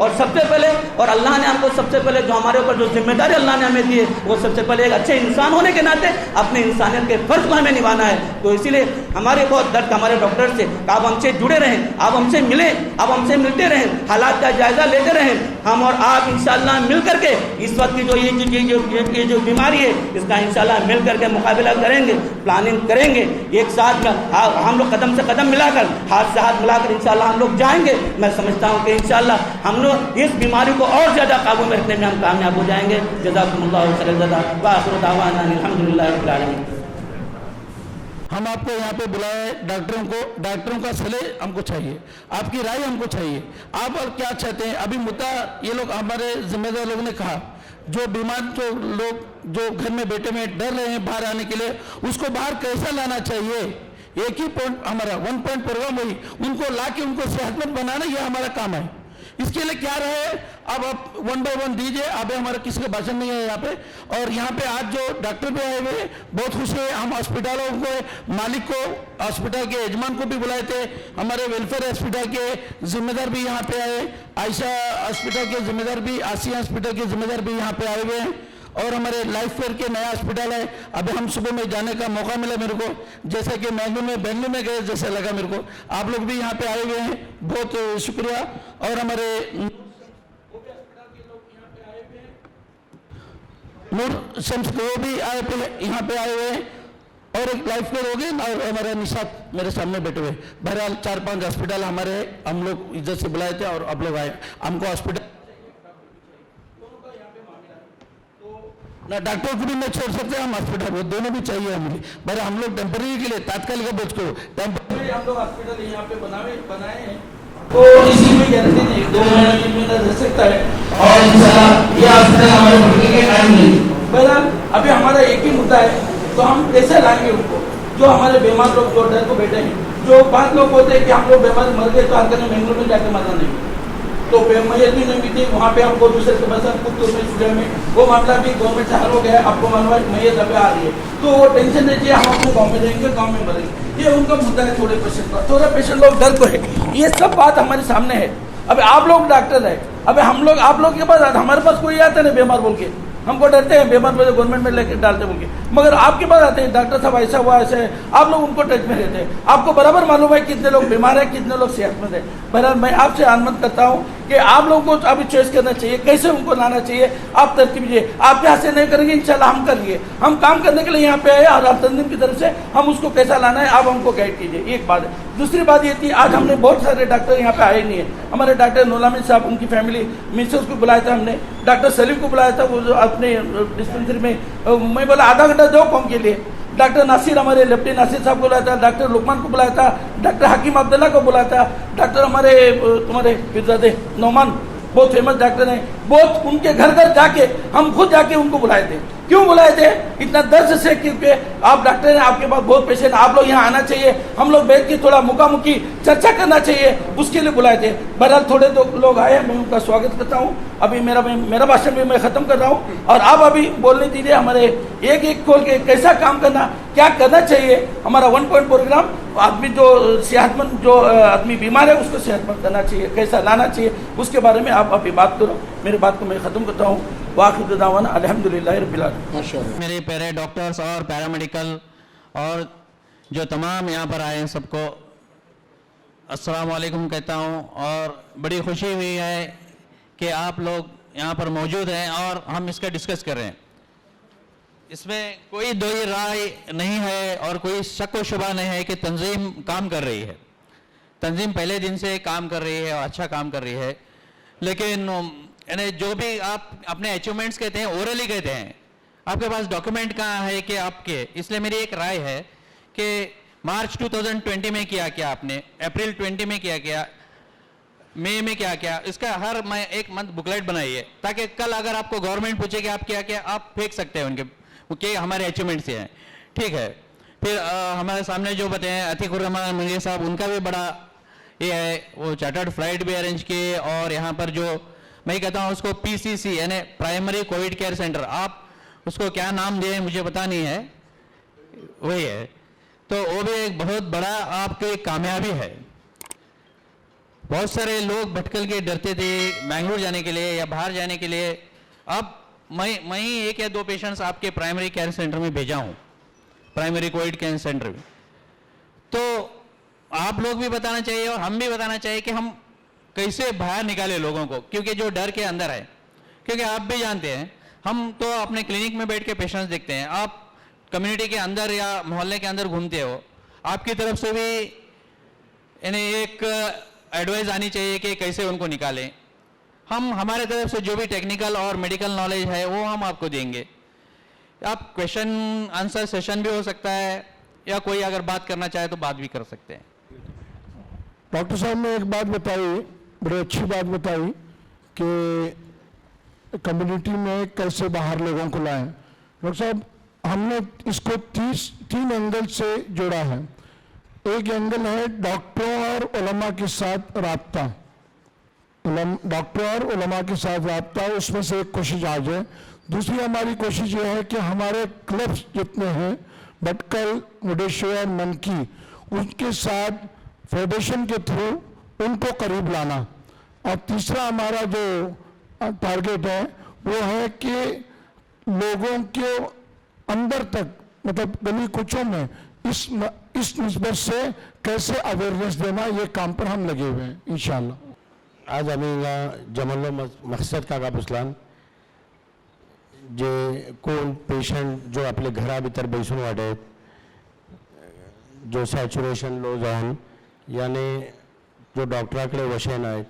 और सबसे पहले और अल्लाह ने हमको सबसे पहले जो हमारे ऊपर जो जिम्मेदारी अल्लाह ने हमें दी है, वो सबसे पहले एक अच्छे इंसान होने के नाते अपने इंसानियत के फर्ज को हमें निभाना है। तो इसीलिए हमारे बहुत दर्द हमारे डॉक्टर से, आप हमसे जुड़े रहें, आप हमसे मिलें, आप हमसे मिलते रहें, हालात का जायजा लेते रहें। हम और आप इंशाअल्लाह मिल करके इस वक्त की जो ये जो बीमारी है, इसका इंशाअल्लाह मिल करके मुकाबला करेंगे, प्लानिंग करेंगे, एक साथ हम लोग कदम से कदम मिलाकर, हाथ से हाथ मिलाकर इंशाअल्लाह हम लोग जाएंगे। मैं समझता हूँ कि इंशाअल्लाह हम लोग इस बीमारी को और ज़्यादा काबू में रखने में हम कामयाब हो जाएंगे। जज़ाकुमुल्लाहु खैरन व आखिरु दअवाना अल्हम्दुलिल्लाहि रब्बिल आलमीन। हम आपको यहाँ पे बुलाए, डॉक्टरों का सलाह हमको चाहिए, आपकी राय हमको चाहिए, आप और क्या चाहते हैं। अभी मुद्दा ये लोग हमारे जिम्मेदार लोगों ने कहा, जो बीमार जो लोग जो घर में बैठे में डर रहे हैं बाहर आने के लिए, उसको बाहर कैसा लाना चाहिए, एक ही पॉइंट हमारा 1 पॉइंट प्रोग्राम वही, उनको ला के उनको सेहतमंद बनाना, ये हमारा काम है। इसके लिए क्या रहे, अब आप 1 बाय 1 दीजिए। अब हमारा किसी का भाषण नहीं है यहाँ पे, और यहाँ पे आज जो डॉक्टर भी आए हुए बहुत खुश है। हम हॉस्पिटलों को, मालिक को, हॉस्पिटल के यजमान को भी बुलाए थे, हमारे वेलफेयर हॉस्पिटल के जिम्मेदार भी यहाँ पे आए, आयशा हॉस्पिटल के जिम्मेदार भी, आसिया हॉस्पिटल के जिम्मेदार भी यहाँ पे आए हुए हैं, और हमारे लाइफ फेयर के नया हॉस्पिटल है। अभी हम सुबह में जाने का मौका मिला मेरे को, जैसे कि बेंगलुरु में गए जैसे लगा मेरे को। आप लोग भी यहाँ पे आए हुए हैं, बहुत शुक्रिया। और हमारे नूर शम्स वो भी आए यहाँ पे आए हुए हैं, और एक लाइफ केयर हो गई और हमारे निशात मेरे सामने बैठे हुए। बहरहाल 4-5 हॉस्पिटल हमारे हम लोग इधर से बुलाए थे और अब लोग आए। हमको हॉस्पिटल ना डॉक्टर को भी नहीं छोड़ सकते, हम हॉस्पिटल वो दोनों भी चाहिए हमें। बहरहाल हम लोग टेम्पररी के लिए तात्कालिक का बोझ को टेम्पररी हम लोग हॉस्पिटल यहाँ पे बनाए हैं, तो इसी में गारंटी नहीं 2 महीना 3 महीना रह सकता है और इंशाल्लाह ये हॉस्पिटल हमारे भर्ती के टाइम नहीं। बहरहाल अभी हमारा एक ही मुद्दा है, तो हम कैसे लाएंगे उनको, जो हमारे बीमार लोग जो डर को बैठे हैं। जो 5 लोग बोलते हैं कि हम लोग बीमार मर गए तो आकर बेंगलुरु में जाकर मरना नहीं, तो मैयत भी नहीं मिलती वहाँ पे हमको दूसरे के बस पुत्तूर में स्टूडियो में वो मामला भी गवर्नमेंट से हल हो गया। आपको मालूम है मैयत अभी आ रही है, तो वो टेंशन नहीं चाहिए, हम अपने गाँव में रहेंगे, गाँव में मरेंगे। ये उनका मुद्दा है थोड़े पेशेंट का, थोड़ा पेशेंट लोग डर को है, ये सब बात हमारे सामने है। अब आप लोग डॉक्टर है, अब हम लोग आप लोग के पास हमारे पास कोई आता नहीं बीमार बोल के, हमको डरते हैं बीमार बोल गवर्नमेंट में लेकर डालते बोल के, मगर आपके पास आते हैं डॉक्टर साहब ऐसा हुआ ऐसे है, आप लोग उनको टच में रहते हैं, आपको बराबर मालूम है कितने लोग बीमार है कितने लोग सेहतमंद है। बहरहाल मैं आपसे अनुरोध करता हूँ कि आप लोगों को अभी चॉइस करना चाहिए, कैसे उनको लाना चाहिए, आप तरकीब दीजिए। आप यहाँ से नहीं करेंगे इंशाल्लाह हम करेंगे, हम काम करने के लिए यहाँ पे आए और आप तंजीम की तरफ से हम उसको कैसा लाना है आप हमको गाइड कीजिए। एक बात है। दूसरी बात ये थी, आज हमने बहुत सारे डॉक्टर यहाँ पे आए नहीं है। हमारे डॉक्टर नूलामिन साहब उनकी फैमिली मिसेस को बुलाया था हमने, डॉक्टर सलीम को बुलाया था, वो जो अपने डिस्पेंसरी में मैं बोला आधा घंटा दो कौन के लिए। डॉक्टर नासिर हमारे लेफ्टिनेंट नासिर साहब को बुलाया था, डॉक्टर लुकमान को बुलाया था, डॉक्टर हकीम अब्दुल्ला को बुलाया था, डॉक्टर हमारे तुम्हारे फिरजादे नौमान बहुत फेमस डॉक्टर हैं, बहुत उनके घर घर जाके हम खुद जाके उनको बुलाए थे। क्यों बुलाए थे? इतना दर्द से, क्योंकि आप डॉक्टर हैं, आपके पास बहुत पेशेंट, आप लोग यहाँ आना चाहिए, हम लोग बैठ के थोड़ा मुखामुखी चर्चा करना चाहिए, उसके लिए बुलाए थे। बहरहाल थोड़े तो लोग आए, मैं उनका स्वागत करता हूँ। अभी मेरा भाषण भी मैं खत्म कर रहा हूँ और आप अभी बोलने दीजिए हमारे एक एक खोल के कैसा काम करना, क्या करना चाहिए। हमारा 1 पॉइंट प्रोग्राम, आदमी जो सेहतमंद जो आदमी बीमार है उसको सेहतमंद करना चाहिए, कैसा लाना चाहिए, उसके बारे में आप अभी बात करो। मेरी बात को मैं खत्म करता हूँ। वाखिर दावाना अल्हम्दुलिल्लाह रब्बिल आलमीन। माशाअल्लाह। मेरे प्यारे डॉक्टर्स और पैरामेडिकल और जो तमाम यहाँ पर आए हैं सबको अस्सलाम वालेकुम कहता हूँ, और बड़ी खुशी हुई है कि आप लोग यहाँ पर मौजूद हैं और हम इसका डिस्कस कर रहे हैं। इसमें कोई दो राय नहीं है और कोई शक व शुबा नहीं है कि तंजीम काम कर रही है, तंजीम पहले दिन से काम कर रही है और अच्छा काम कर रही है। लेकिन यानी जो भी आप अपने अचीवमेंट्स कहते हैं, ओरली कहते हैं, आपके पास डॉक्यूमेंट कहाँ है कि आपके। इसलिए मेरी एक राय है कि मार्च 2020 में किया क्या आपने, अप्रैल 20 में किया क्या, मई में क्या क्या, इसका हर एक मंथ बुकलेट बनाइए, ताकि कल अगर आपको गवर्नमेंट पूछे कि आप क्या क्या, आप फेंक सकते हैं उनके कि हमारे अचीवमेंट्स ये हैं। ठीक है। फिर हमारे सामने जो बताएं अतीकुर रहमान मंगेर साहब, उनका भी बड़ा ये है, वो चार्टर्ड फ्लाइट भी अरेंज किए, और यहाँ पर जो मैं कहता हूँ उसको PCC यानी प्राइमरी कोविड केयर सेंटर, आप उसको क्या नाम दिए मुझे पता नहीं है, वही है। तो वो भी एक बहुत बड़ा आपकी कामयाबी है। बहुत सारे लोग भटकल के डरते थे बेंगलुरु जाने के लिए या बाहर जाने के लिए, अब मैं ही 1 या 2 पेशेंट्स आपके प्राइमरी केयर सेंटर में भेजा हूँ, प्राइमरी कोविड केयर सेंटर में। तो आप लोग भी बताना चाहिए और हम भी बताना चाहिए कि हम कैसे बाहर निकाले लोगों को, क्योंकि जो डर के अंदर है, क्योंकि आप भी जानते हैं हम तो अपने क्लिनिक में बैठ के पेशेंट्स देखते हैं, आप कम्युनिटी के अंदर या मोहल्ले के अंदर घूमते हो, आपकी तरफ से भी यानी एक एडवाइस आनी चाहिए कि कैसे उनको निकालें। हम हमारे तरफ से जो भी टेक्निकल और मेडिकल नॉलेज है वो हम आपको देंगे। आप क्वेश्चन आंसर सेशन भी हो सकता है, या कोई अगर बात करना चाहे तो बात भी कर सकते हैं। डॉक्टर साहब ने एक बात बताई, बड़ी अच्छी बात बताई कि कम्युनिटी में कैसे बाहर लोगों को लाएं। डॉक्टर साहब, हमने इसको 3 एंगल से जोड़ा है। एक एंगल है डॉक्टरों और उलमा के साथ राब्ता, डॉक्टर और उलमा के साथ राब्ता, उसमें से एक कोशिश आज है। दूसरी हमारी कोशिश ये है कि हमारे क्लब्स जितने हैं, भटकल, मुडेश्वर, मनकी, उनके साथ फेडरेशन के थ्रू उनको करीब लाना। और तीसरा हमारा जो टारगेट है वो है कि लोगों के अंदर तक, मतलब गली कुचों में इस निस्बत से कैसे अवेयरनेस देना, ये काम पर हम लगे हुए हैं इंशाल्लाह। आज आम्ही जमलो मकसद काका पुसलान जे कोण पेशंट जो आपले घरा भितर बैसून वाटत जो सॅच्युरेशन लो जाऊन याने जो डॉक्टराकडे वशे नाहीत,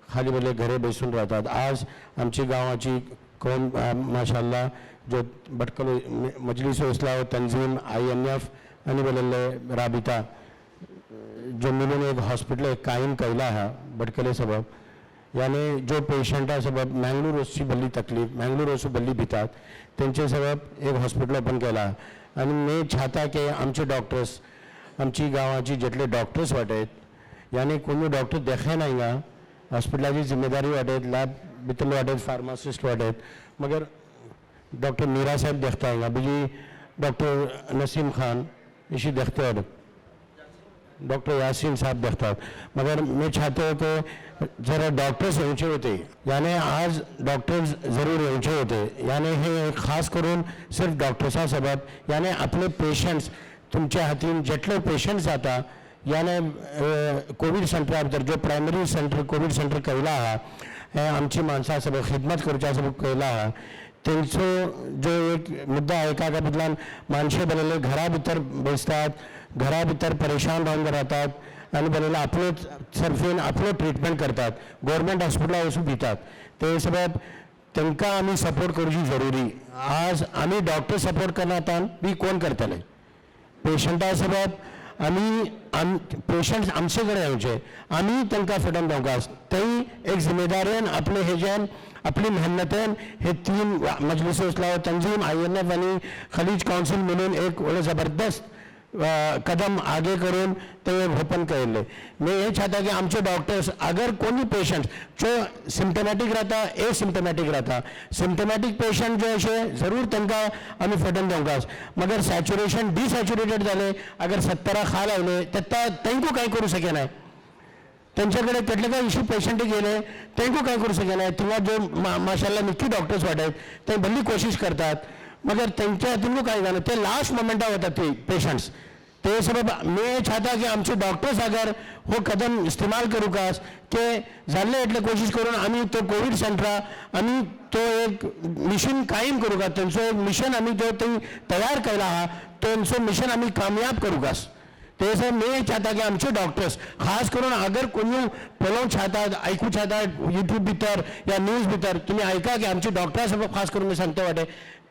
खाली भले घरे बसून राहतात. आज आमची गावाची कोण माशाल्लाह जो भटकल मजलिस इस्लाह तंजीम INF आणि बोलले राबिता जो मिलून एक हॉस्पिटल एक कायम कैला है भटकले सबब यानी जो पेशंटा सबब मैंगलोर उसची भल्ली तकलीफ मैंगलोर उसू भल्ली भितात त्यांचे सबब एक हॉस्पिटल ओपन केला. आणि मी चाहता की आमचे डॉक्टर्स आमची गावाची जेटले डॉक्टर्स वाटेत यानी कोणी डॉक्टर देखे नाही का हॉस्पिटलाची जिम्मेदारी वाटेत लॅब भितर वाटेत फार्मासिस्ट वाटेत मगर डॉक्टर मीरा साहब देखता है बीजी डॉक्टर नसीम खान इसी देखते वाटेत डॉक्टर यासीन साहब देखतात. मगर मैं चाहते हो कि जरा डॉक्टर्स ऊंचे होते यानी आज डॉक्टर्स ज़रूर ऊंचे होते यानी हे खास करून सिर्फ डॉक्टर्सा सबब यानी आपले पेशंट्स तुमच्या हातीन जेटले पेशंट्स जाता यानी कोविड सेंटरा भितर जो प्रायमरी सेंटर कोविड सेंटर कैला हा हे आमची माणसा सबब खिदमत करच्या सबब कैला हा. त्यांचो जो एक मुद्दा एका बदलान माणसे बनले घरा भितर बसतात घरा भितर परेशान राहून राहतात आणि बनलेलं आपलं सर्फेन आपलं ट्रीटमेंट करतात गव्हर्मेंट हॉस्पिटल वचून भितात ते सबब तांकां आमी सपोर्ट करची जरुरी. आज आमी डॉक्टर सपोर्ट करना बी कोण करतले पेशंटा सबब आमी पेशंट्स आमचे कडेन येवचे आमी तांकां फटोवन दिवंक तेय एक जिम्मेदारेन आपले हेज्यान अपनी मेहनतें हे 3 मजलिस इस्लाह तंजीम INF आणि खलीज काउंसिल मिलून एक ज़बरदस्त कदम आगे करून ते ओपन केले. मैं ये चाहता कि आमचे डॉक्टर्स अगर कोई पेशंट जो सिम्टमॅटिक रहता एसिम्टमॅटिक रहता सिम्टमॅटिक पेशंट जो असे जरूर तांकां आमी फटोवन दिवंक मगर सॅच्युरेशन डिसॅच्युरेटेड जाले अगर 70 खाल आयले तांकां कांय करूं शकेना त्यांच्याकडे કેટલે काय इश्यू पेशंट गेले त्यांको काय करू शके नाही किंवा जो माशाल्लाह निक्की डॉक्टर्स वाटत ते भल्ली कोशिश करतात मगर त्यांच्या हातून काय झालं ते लास्ट मोमेंटा होतात ते पेशंट्स ते सबब मैं चाहता कि आमचे डॉक्टर्स अगर हो कदम इस्तेमाल करू का के जाल्ले एटले कोशिश करून आम्ही तो कोविड सेंटरा आम्ही तो एक मिशन कायम करू का त्यांचं एक मिशन आम्ही जो तयार केला हा त्यांचं मिशन आम्ही कामयाब करू का. तो सर मैं चाहता कि आमचे डॉक्टर्स खास करून अगर कोणी पळोवंक चाहतात ऐकू चाहतात यूट्यूब भितर या न्यूज भितर तुम्ही ऐका की आमचे डॉक्टर्स खास करून मी सांगते वाटे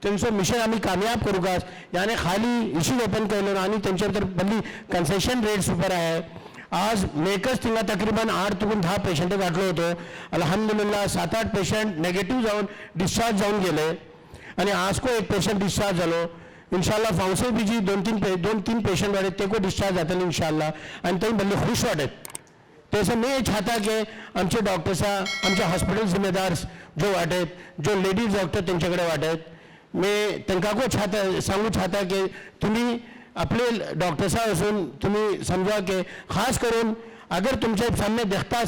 त्यांचं मिशन आम्ही कामयाब करू का यानी खाली इश्यू ओपन केलं आणि त्यांच्या भितर भल्ली कन्सेशन रेट सुपर आहे. आज मेकच तिंगा तकरीबन 8 ते 10 पेशंट गाठलो होतो अल्हम्दुलिल्लाह 7-8 पेशंट नेगेटिव्ह जाऊन डिस्चार्ज जाऊन गेले आणि आज को एक पेशंट डिस्चार्ज झालो इंशाल्लाह फाउंसे बीजी 2-3 पेशंट वाटे ते को डिस्चार्ज जातले इंशाल्लाह आणि ते भल्ली खुश वाटत. तसं मी चाहता कि आमचे डॉक्टर्सा आमच्या हॉस्पिटल जिम्मेदार जो वाटेत जो लेडीज डॉक्टर त्यांच्याकडे वाटेत मी त्यांना को चाहता सांगू चाहता कि तुम्ही आपले डॉक्टर्सा असून तुम्ही समजा कि खास करून अगर तुमच्या सामने देखता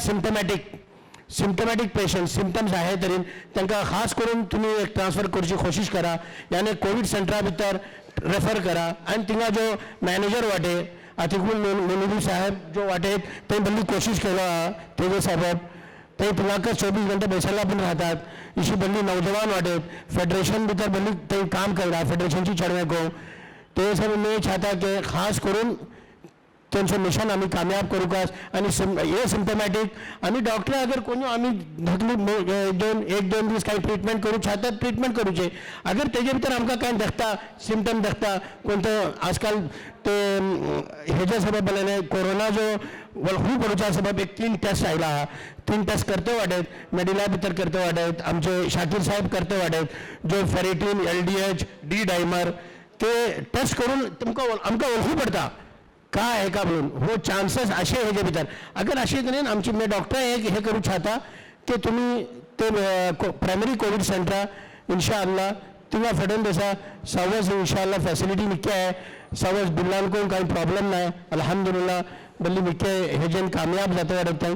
सिम्टमॅटिक पेशंट सिम्टम्स आहे तरी त्यांना खास करून तुम्ही एक ट्रान्सफर करची कोशिश करा यानी कोविड सेंटरा भितर रेफर करा आणि तिंगा जो मॅनेजर वाटे अतिकुल मेनुदी साहेब जो वाटे ते भल्ली कोशिश केला तेजे सबब ते तिंगा 24 घंटे बैसायला पण राहतात इशी भल्ली नौजवान वाटेत फेडरेशन भितर भल्ली ते काम करता फेडरेशनची चढवे को ते सब मी चाहता कि खास करून त्यांचं मिशन आम्ही कामयाब करू का आणि हे सिम्टमॅटिक आणि डॉक्टर अगर कोणी आम्ही धकली एक दोन दिवस काही ट्रीटमेंट करू चाहतात ट्रीटमेंट करूचे अगर त्याच्या भितर आमका काय देखता सिम्टम देखता कोणतं आजकाल ते ह्याच्या सबब बनले कोरोना जो वळखू पडूच्या सबब एक 3 टेस्ट आयला हा 3 टेस्ट करते वाटेत मेडिला भितर करते वाटेत आमचे शाकीर साहेब करते वाटेत जो फेरेटिन LDH डी डायमर ते टेस्ट करून तुमका आमका ओळखू पडता काय आहे का म्हणून हो चान्सेस असे ह्याच्या भितर अगर असे करेन आमची मी डॉक्टर आहे हे करू चाहता की तुम्ही ते प्रायमरी कोविड सेंटरा इंशाअल्लाह तिंगा फटोवन दिसा सवस इंशाअल्लाह फॅसिलिटी निक्की आहे सवस बिल्लान कोण काही प्रॉब्लेम नाही अल्हम्दुलिल्लाह बल्ली निक्के हेजेन कामयाब जाते वाटत नाही.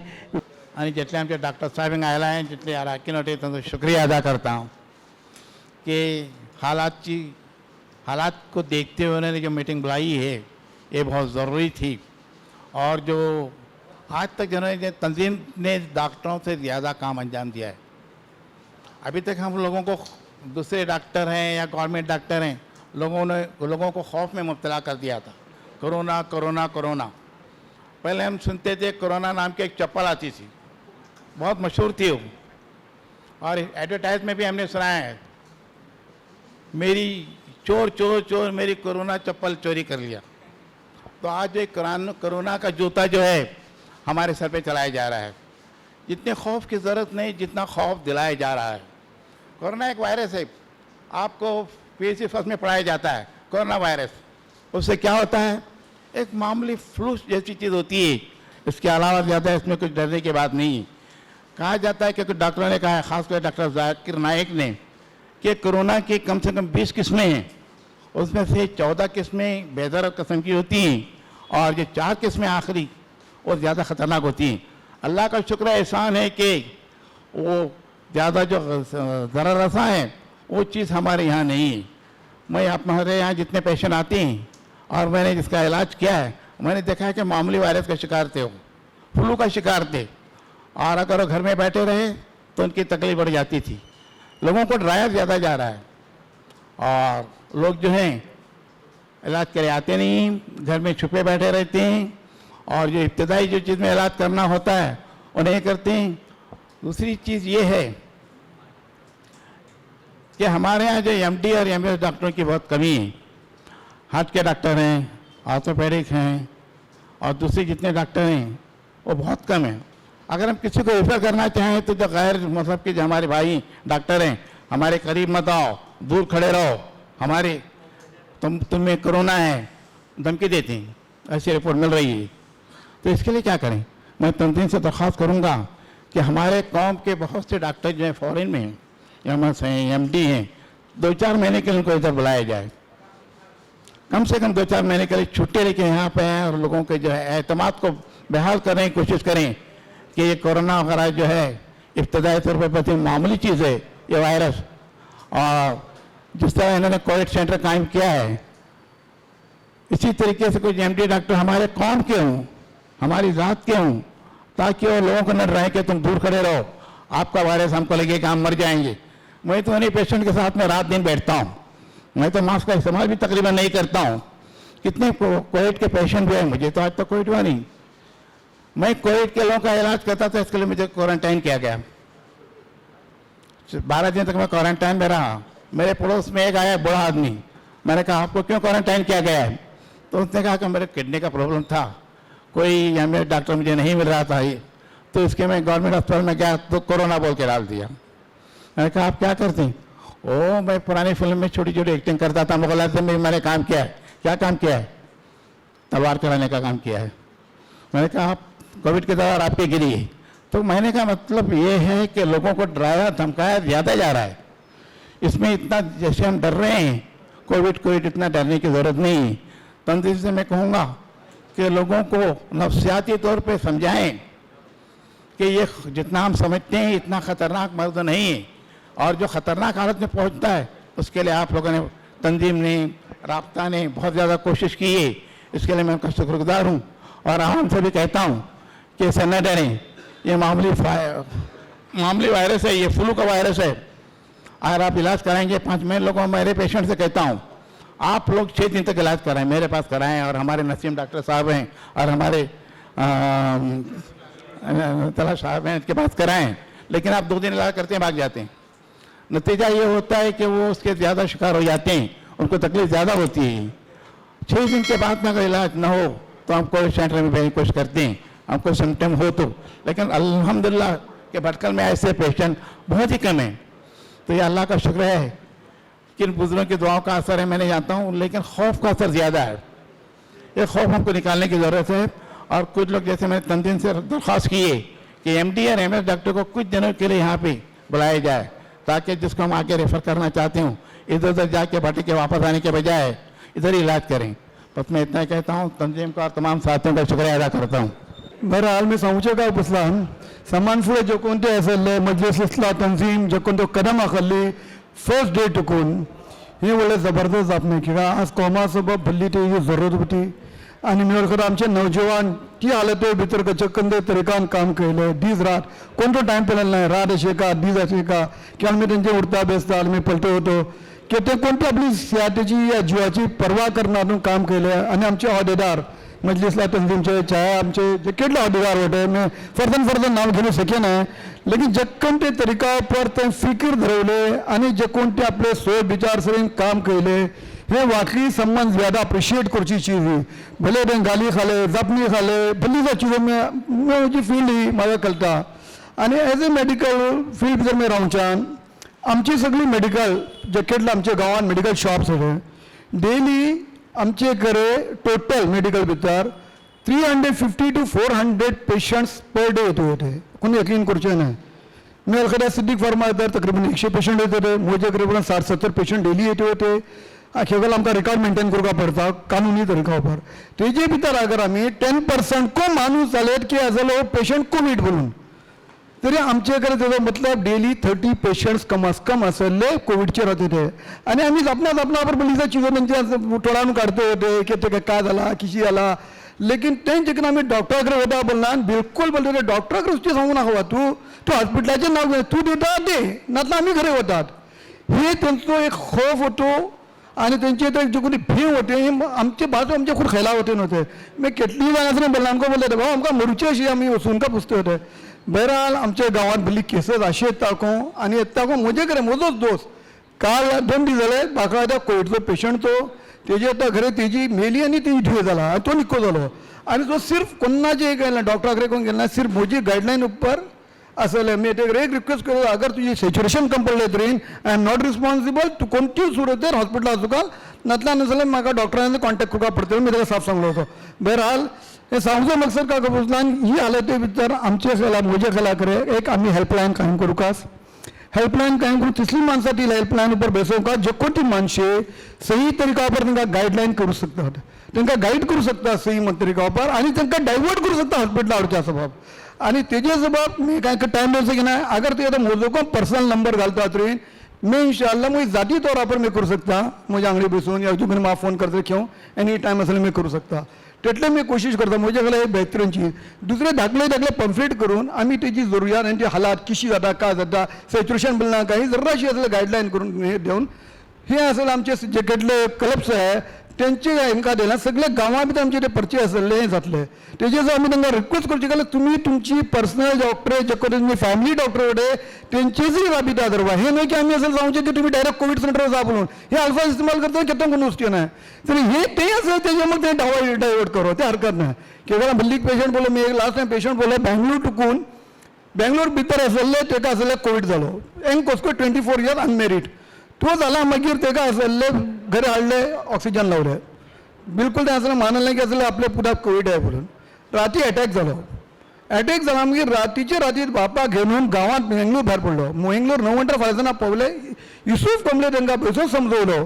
आणि जितले आमचे डॉक्टर साहब आयला है जितले अराकीन वाटे तो शुक्रिया अदा करता हूँ कि हालात को देखते हुए उन्होंने जो मीटिंग बुलाई है ये बहुत ज़रूरी थी और जो आज तक जिन्होंने तंजीम ने डॉक्टरों से ज़्यादा काम अंजाम दिया है. अभी तक हम लोगों को दूसरे डॉक्टर हैं या गवर्नमेंट डॉक्टर हैं लोगों को खौफ में मुब्तला कर दिया था कोरोना कोरोना कोरोना। पहले हम सुनते थे कोरोना नाम की एक चप्पल आती थी, बहुत मशहूर थी वो, और एडवर्टाइज में भी हमने सुना है, मेरी चोर चोर चोर मेरी कोरोना चप्पल चोरी कर लिया। तो आज एक कोरोना का जूता जो है हमारे सर पे चलाया जा रहा है। जितने खौफ की ज़रूरत नहीं, जितना खौफ दिलाया जा रहा है। कोरोना एक वायरस है, आपको पीएचडी फर्स्ट में पढ़ाया जाता है कोरोना वायरस। उससे क्या होता है, एक मामूली फ्लू जैसी चीज़ होती है, इसके अलावा ज़्यादा इसमें कुछ डरने की बात नहीं है। कहा जाता है कि कुछ डॉक्टरों ने कहा है, खासकर डॉक्टर जाकिर नाइक ने, कि कोरोना की कम से कम 20 किस्में हैं, उसमें से 14 किस्में बेहतर किस्म की होती हैं और ये 4 किस्में आखिरी और ज़्यादा ख़तरनाक होती हैं। अल्लाह का शुक्र एहसान है कि वो ज़्यादा जो ज़रा रसा है वो चीज़ हमारे यहाँ नहीं है। मैं हमारे यहाँ जितने पेशेंट आते हैं और मैंने जिसका इलाज किया है, मैंने देखा है कि मामूली वायरस का शिकार थे, वो फ्लू का शिकार थे, और अगर वो घर में बैठे रहे तो उनकी तकलीफ बढ़ जाती थी। लोगों को डराया ज़्यादा जा रहा है और लोग जो हैं इलाज करे आते नहीं, घर में छुपे बैठे रहते हैं, और जो इब्तदाई जो चीज़ में इलाज करना होता है वो नहीं करते हैं। दूसरी चीज़ ये है कि हमारे यहाँ जो एमडी और एमएस डॉक्टरों की बहुत कमी है। हार्ट के डॉक्टर हैं, ऑर्थोपेडिक हैं, और दूसरे जितने डॉक्टर हैं वो बहुत कम हैं। अगर हम किसी को रेफर करना चाहें तो जो गैर मतलब कि जो हमारे भाई डॉक्टर हैं, हमारे करीब मत आओ, दूर खड़े रहो, हमारे तुम्हें कोरोना है धमकी देते हैं, ऐसी रिपोर्ट मिल रही है। तो इसके लिए क्या करें? मैं तंजीम से दरख्वास्त करूँगा कि हमारे कौम के बहुत से डॉक्टर जो हैं फॉरेन में हैं, एमएस हैं, एमडी हैं, 2-4 महीने के लिए उनको इधर बुलाया जाए। कम से कम 2-4 महीने के लिए छुट्टी लेके यहाँ पे आएँ और लोगों के जो है एतमाद को बहाल करने की कोशिश करें कि ये कोरोना वगैरह जो है इब्तदाई तौर पर बहुत ही मामूली चीज़ है ये वायरस। और जिस तरह इन्होंने कोविड सेंटर कायम किया है, इसी तरीके से कुछ एमडी डॉक्टर हमारे कौम के हों, हमारी ज़ात के हों, ताकि वो लोगों को न डराए कि तुम दूर खड़े रहो, आपका वायरस हमको लगेगा, हम मर जाएंगे। मैं तो उन्हीं पेशेंट के साथ में रात दिन बैठता हूँ, मैं तो मास्क का इस्तेमाल भी तकरीबन नहीं करता हूँ। कितने कोविड के पेशेंट हुए, मुझे तो आज तक कोविड हुआ नहीं। मैं कोविड के लोगों का इलाज करता था, इसके लिए मुझे क्वारंटाइन किया गया। 12 दिन तक मैं क्वारंटाइन में रहा। मेरे पड़ोस में एक आया बड़ा आदमी, मैंने कहा आपको क्यों क्वारंटाइन किया गया है? तो उसने कहा कि मेरे किडनी का प्रॉब्लम था, कोई मेरे डॉक्टर मुझे नहीं मिल रहा था, ये तो इसके मैं गवर्नमेंट अस्पताल में गया तो कोरोना बोल के डाल दिया। मैंने कहा आप क्या करते हैं? ओ मैं पुरानी फिल्म में छोटी छोटी एक्टिंग करता था, मुगल आजम में मैंने काम किया है। क्या काम किया है? तलवार चलाने का काम किया है। मैंने कहा आप कोविड के दौरान आपके गिरी है। तो मैंने कहा मतलब ये है कि लोगों को डराया धमकाया ज़्यादा जा रहा है। इसमें इतना जैसे हम डर रहे हैं कोविड इतना डरने की ज़रूरत नहीं है। तंजीम से मैं कहूँगा कि लोगों को नफ्सियाती तौर पे समझाएं कि ये जितना हम समझते हैं इतना ख़तरनाक मर्द नहीं है, और जो ख़तरनाक हालत में पहुँचता है उसके लिए आप लोगों ने, तंजीम ने, राब्ता ने बहुत ज़्यादा कोशिश की है। इसके लिए मैं उनका शुक्रगुजार हूँ और आवाम से भी कहता हूँ कि इससे न डरें। ये मामूली वायरस है, ये फ्लू का वायरस है। अगर आप इलाज कराएंगे 5 महीने लोगों, मेरे पेशेंट से कहता हूँ आप लोग 6 दिन तक इलाज कराएं, मेरे पास कराएं, और हमारे नसीम डॉक्टर साहब हैं और हमारे तला साहब हैं, इनके पास कराएं। लेकिन आप 2 दिन इलाज करते हैं, भाग जाते हैं। नतीजा ये होता है कि वो उसके ज़्यादा शिकार हो जाते हैं, उनको तकलीफ ज़्यादा होती है। 6 दिन के बाद में अगर इलाज ना हो तो हम कोविड सेंटर में भेजने की कोशिश करते हैं, हमको सिम्टम हो तो। लेकिन अल्हम्दुलिल्लाह के भटकल में ऐसे पेशेंट बहुत ही कम हैं। तो ये अल्लाह का शुक्र है कि इन बुजुर्गों की दुआओं का असर है, मैंने जानता हूँ, लेकिन खौफ का असर ज़्यादा है। ये खौफ हमको निकालने की ज़रूरत है। और कुछ लोग जैसे मैंने तंजीम से दरख्वास्त की है कि एमडी और एमएस डॉक्टर को कुछ दिनों के लिए यहाँ पे बुलाया जाए, ताकि जिसको हम आगे रेफर करना चाहते हूँ इधर उधर जाके भटक के वापस आने के बजाय इधर ही इलाज करें। बस मैं इतना कहता हूँ, तंजीम का और तमाम साथियों का शुक्रिया अदा करता हूँ। बहरहाल मी सांगूचे काय उपसलान समान फुडें जो कोण ते आसले मजलीस इस्लाह तंजीम जो कोण तो कदम आखली फर्स्ट डे टुकून ही व्हडलें जबरदस्त जापलें, कित्याक आज कौमा सबब भल्ली ती जरूरत होती। आनी मी वळखता आमचे नौजवान ती हालते भितर कचकंदे तरीकान काम केलें, दीस रात कोण तो टायम पळयलो नाही, रात अशें का दीस अशें का, की आमी तेंचे उठता बेसता आमी पलटो वतो की ते कोणती आपली सियातेची या जीवाची पर्वा करनारून काम केलें आनी आमचे अहदेदार मजलिसला तंजीमचे चाहे आमचे जे केटले अहदेदार वटे मैं फर्दन नाव घेवं सकेना लेकिन जे कोण ते तरीका पर ते फिकीर धरवले आनी जे कोण ते आपले सोच विचार सरीन काम केले हे वाकई सम्मान ज़्यादा अप्रिशिएट करची चीज़ ही भले ते गाली खाले जपनी खाले भली चीज़ों में मुझी फील्ड ही म्हाका कळटा आनी एज ए मेडिकल फील्ड भितर मैं रावच्यान आमची सगळी मेडिकल जे केटले आमच्या गांवांत मेडिकल शॉप्स होते डेली आमचे घरे टोटल मेडिकल भितर 350 to 400 पेशंट्स पर डे होते कोणी यकीन करचे नाही मी एखाद्या सिद्दीक फार्मा तर तकरीबन 100 पेशंट येत होते मुझे तकरीबन 60-70 पेशंट डेली येते होते केवल आमकां रिकॉर्ड मेंटेन करपा पडटा कानुनी तरीका पर तेजे भितर अगर आमी 10% को माणूस जालेत की आजलो पेशंट कोविड म्हणून तरी आमचे कडेन तेजो मतलब डेली 30 पेशंट्स कम अज कम आसले कोविडचे राहते थे आनी आमी अपना पर पुलिसा चीजों तेंचे टोळान काढते होते की ते काय जाला किशी जाला लेकिन तें जेन्ना आमी डॉक्टरा कडेन वता बोलना बिलकुल बोलते डॉक्टरा कडेन वचचें सांगू नाका तूं हॉस्पिटलाचें नांव घे तूं दिता दे नातल्यार आमी घरा वतात हे तेंचो एक खौफ होतो आणि त्यांचे तर जे कोणी भीव होते आमचे बाजू आमचे खूप खेळा होते नव्हते मी कितली जाण असं बोलला आमकां बोलले भाऊ आमकां मरुचे अशी आमी वचून का पुसते होते बहरहाल आमच्या गांवांत भली केसेस अशे येताको आनी येताको म्हजे कडेन म्हजोच दोस्त काल 2 दीस जाले म्हाका त्या कोविडचो पेशंट तो तेजे आतां घरा तेजी मेली आनी ती ढियो जाला आनी तो निको जालो आनी तो सिर्फ कोन्नाचे गेला डॉक्टरा कडेन कोण गेला सिर्फ म्हजी गायडलायन उपर असले मी एक रिक्वेस्ट करूँ अगर तुझी सॅच्युरेशन कम पडले तरी आय एम नॉट रिस्पॉन्सिबल तू कोणती सुरतेर हॉस्पिटलात वचून नातल्या नसले म्हाका डॉक्टरांनी कॉन्टॅक्ट करपा पडटलो मी ताका साफ सांगलो होतो बहरहाल हे सांगचो मकसद का बोलतल्यान ही हालते भितर आमचे खेळा म्हजे खेळा कडेन एक आमी हेल्पलायन कायम करूकास हेल्पलायन कायम करून तिसरी माणसां ती हेल्पलायन उपर बसोवका जे कोणती माणसे सही तरीका पर तांकां गायडलायन करूं शकतात तांकां गाईड करूं शकता सही तरीका पर आनी तांकां डायवर्ट करूं शकता हॉस्पिटला हाडच्या सबब आणि तेजे सबब मी काय टाइम दे सकिना अगर ते म्हजो कोण पर्सनल नंबर घालता तरी मैं इंशाल्लाह मुझे जाती तौर पर मैं करूं सकता मुझे आंगडी बसून या तुमी म्हाका फोन करता क्यों एनी टाइम असले मैं करूं सकता तेटले मी कोशिश करता म्हजे कडे एक बेहतरीन चीज दुसरे धाकले पंफ्लेट करून आमी तेजी जरुरियात आनी ती हालात किशी जाता काय जाता सॅच्युरेशन बिलना काही जराशी असले गायडलायन करून हे देऊन हे असले आमचे जे केटले क्लब्स आहे त्यांचे हांकां दिला सगळे गांवां भितर आमचे ते परचे आसले हे जातले तेजे जर आमी तांकां रिक्वेस्ट करची जाल्यार तुमी तुमची पर्सनल डॉक्टर जे करून तुमी फॅमिली डॉक्टर वडे तेंचेचूय राबिता धरवा हे न्हय की आमी असले सांगचे की तुमी डायरेक्ट कोविड सेंटर वचा म्हणून हे अल्फा इस्तेमाल करता केन्ना कोण वचचे ना तरी हे ते आसले तेजे मग ते डायवर्ट करो ते हरकत ना केवळ भल्लीक पेशंट बोले मी एक लास्ट टाइम पेशंट बोले बँगलोर टुकून बँगलोर भितर आसले तेका आसले कोविड जालो एंड कोस्को 24 इयर्स अनमेरीड तो जाला मागीर तेका आसले घरा हाडले ऑक्सिजन लावले बिलकुल ते आसले मानले की आसले आपले पुराक कोविड आहे म्हणून राती अटॅक जाला मागीर रातीचे राती बापा घेऊन गांवांत बेंगलोर भायर पडलो बेंगलोर 9 वंटर फायजाना पावले युसूफ कमले तांकां बेसून समजवलो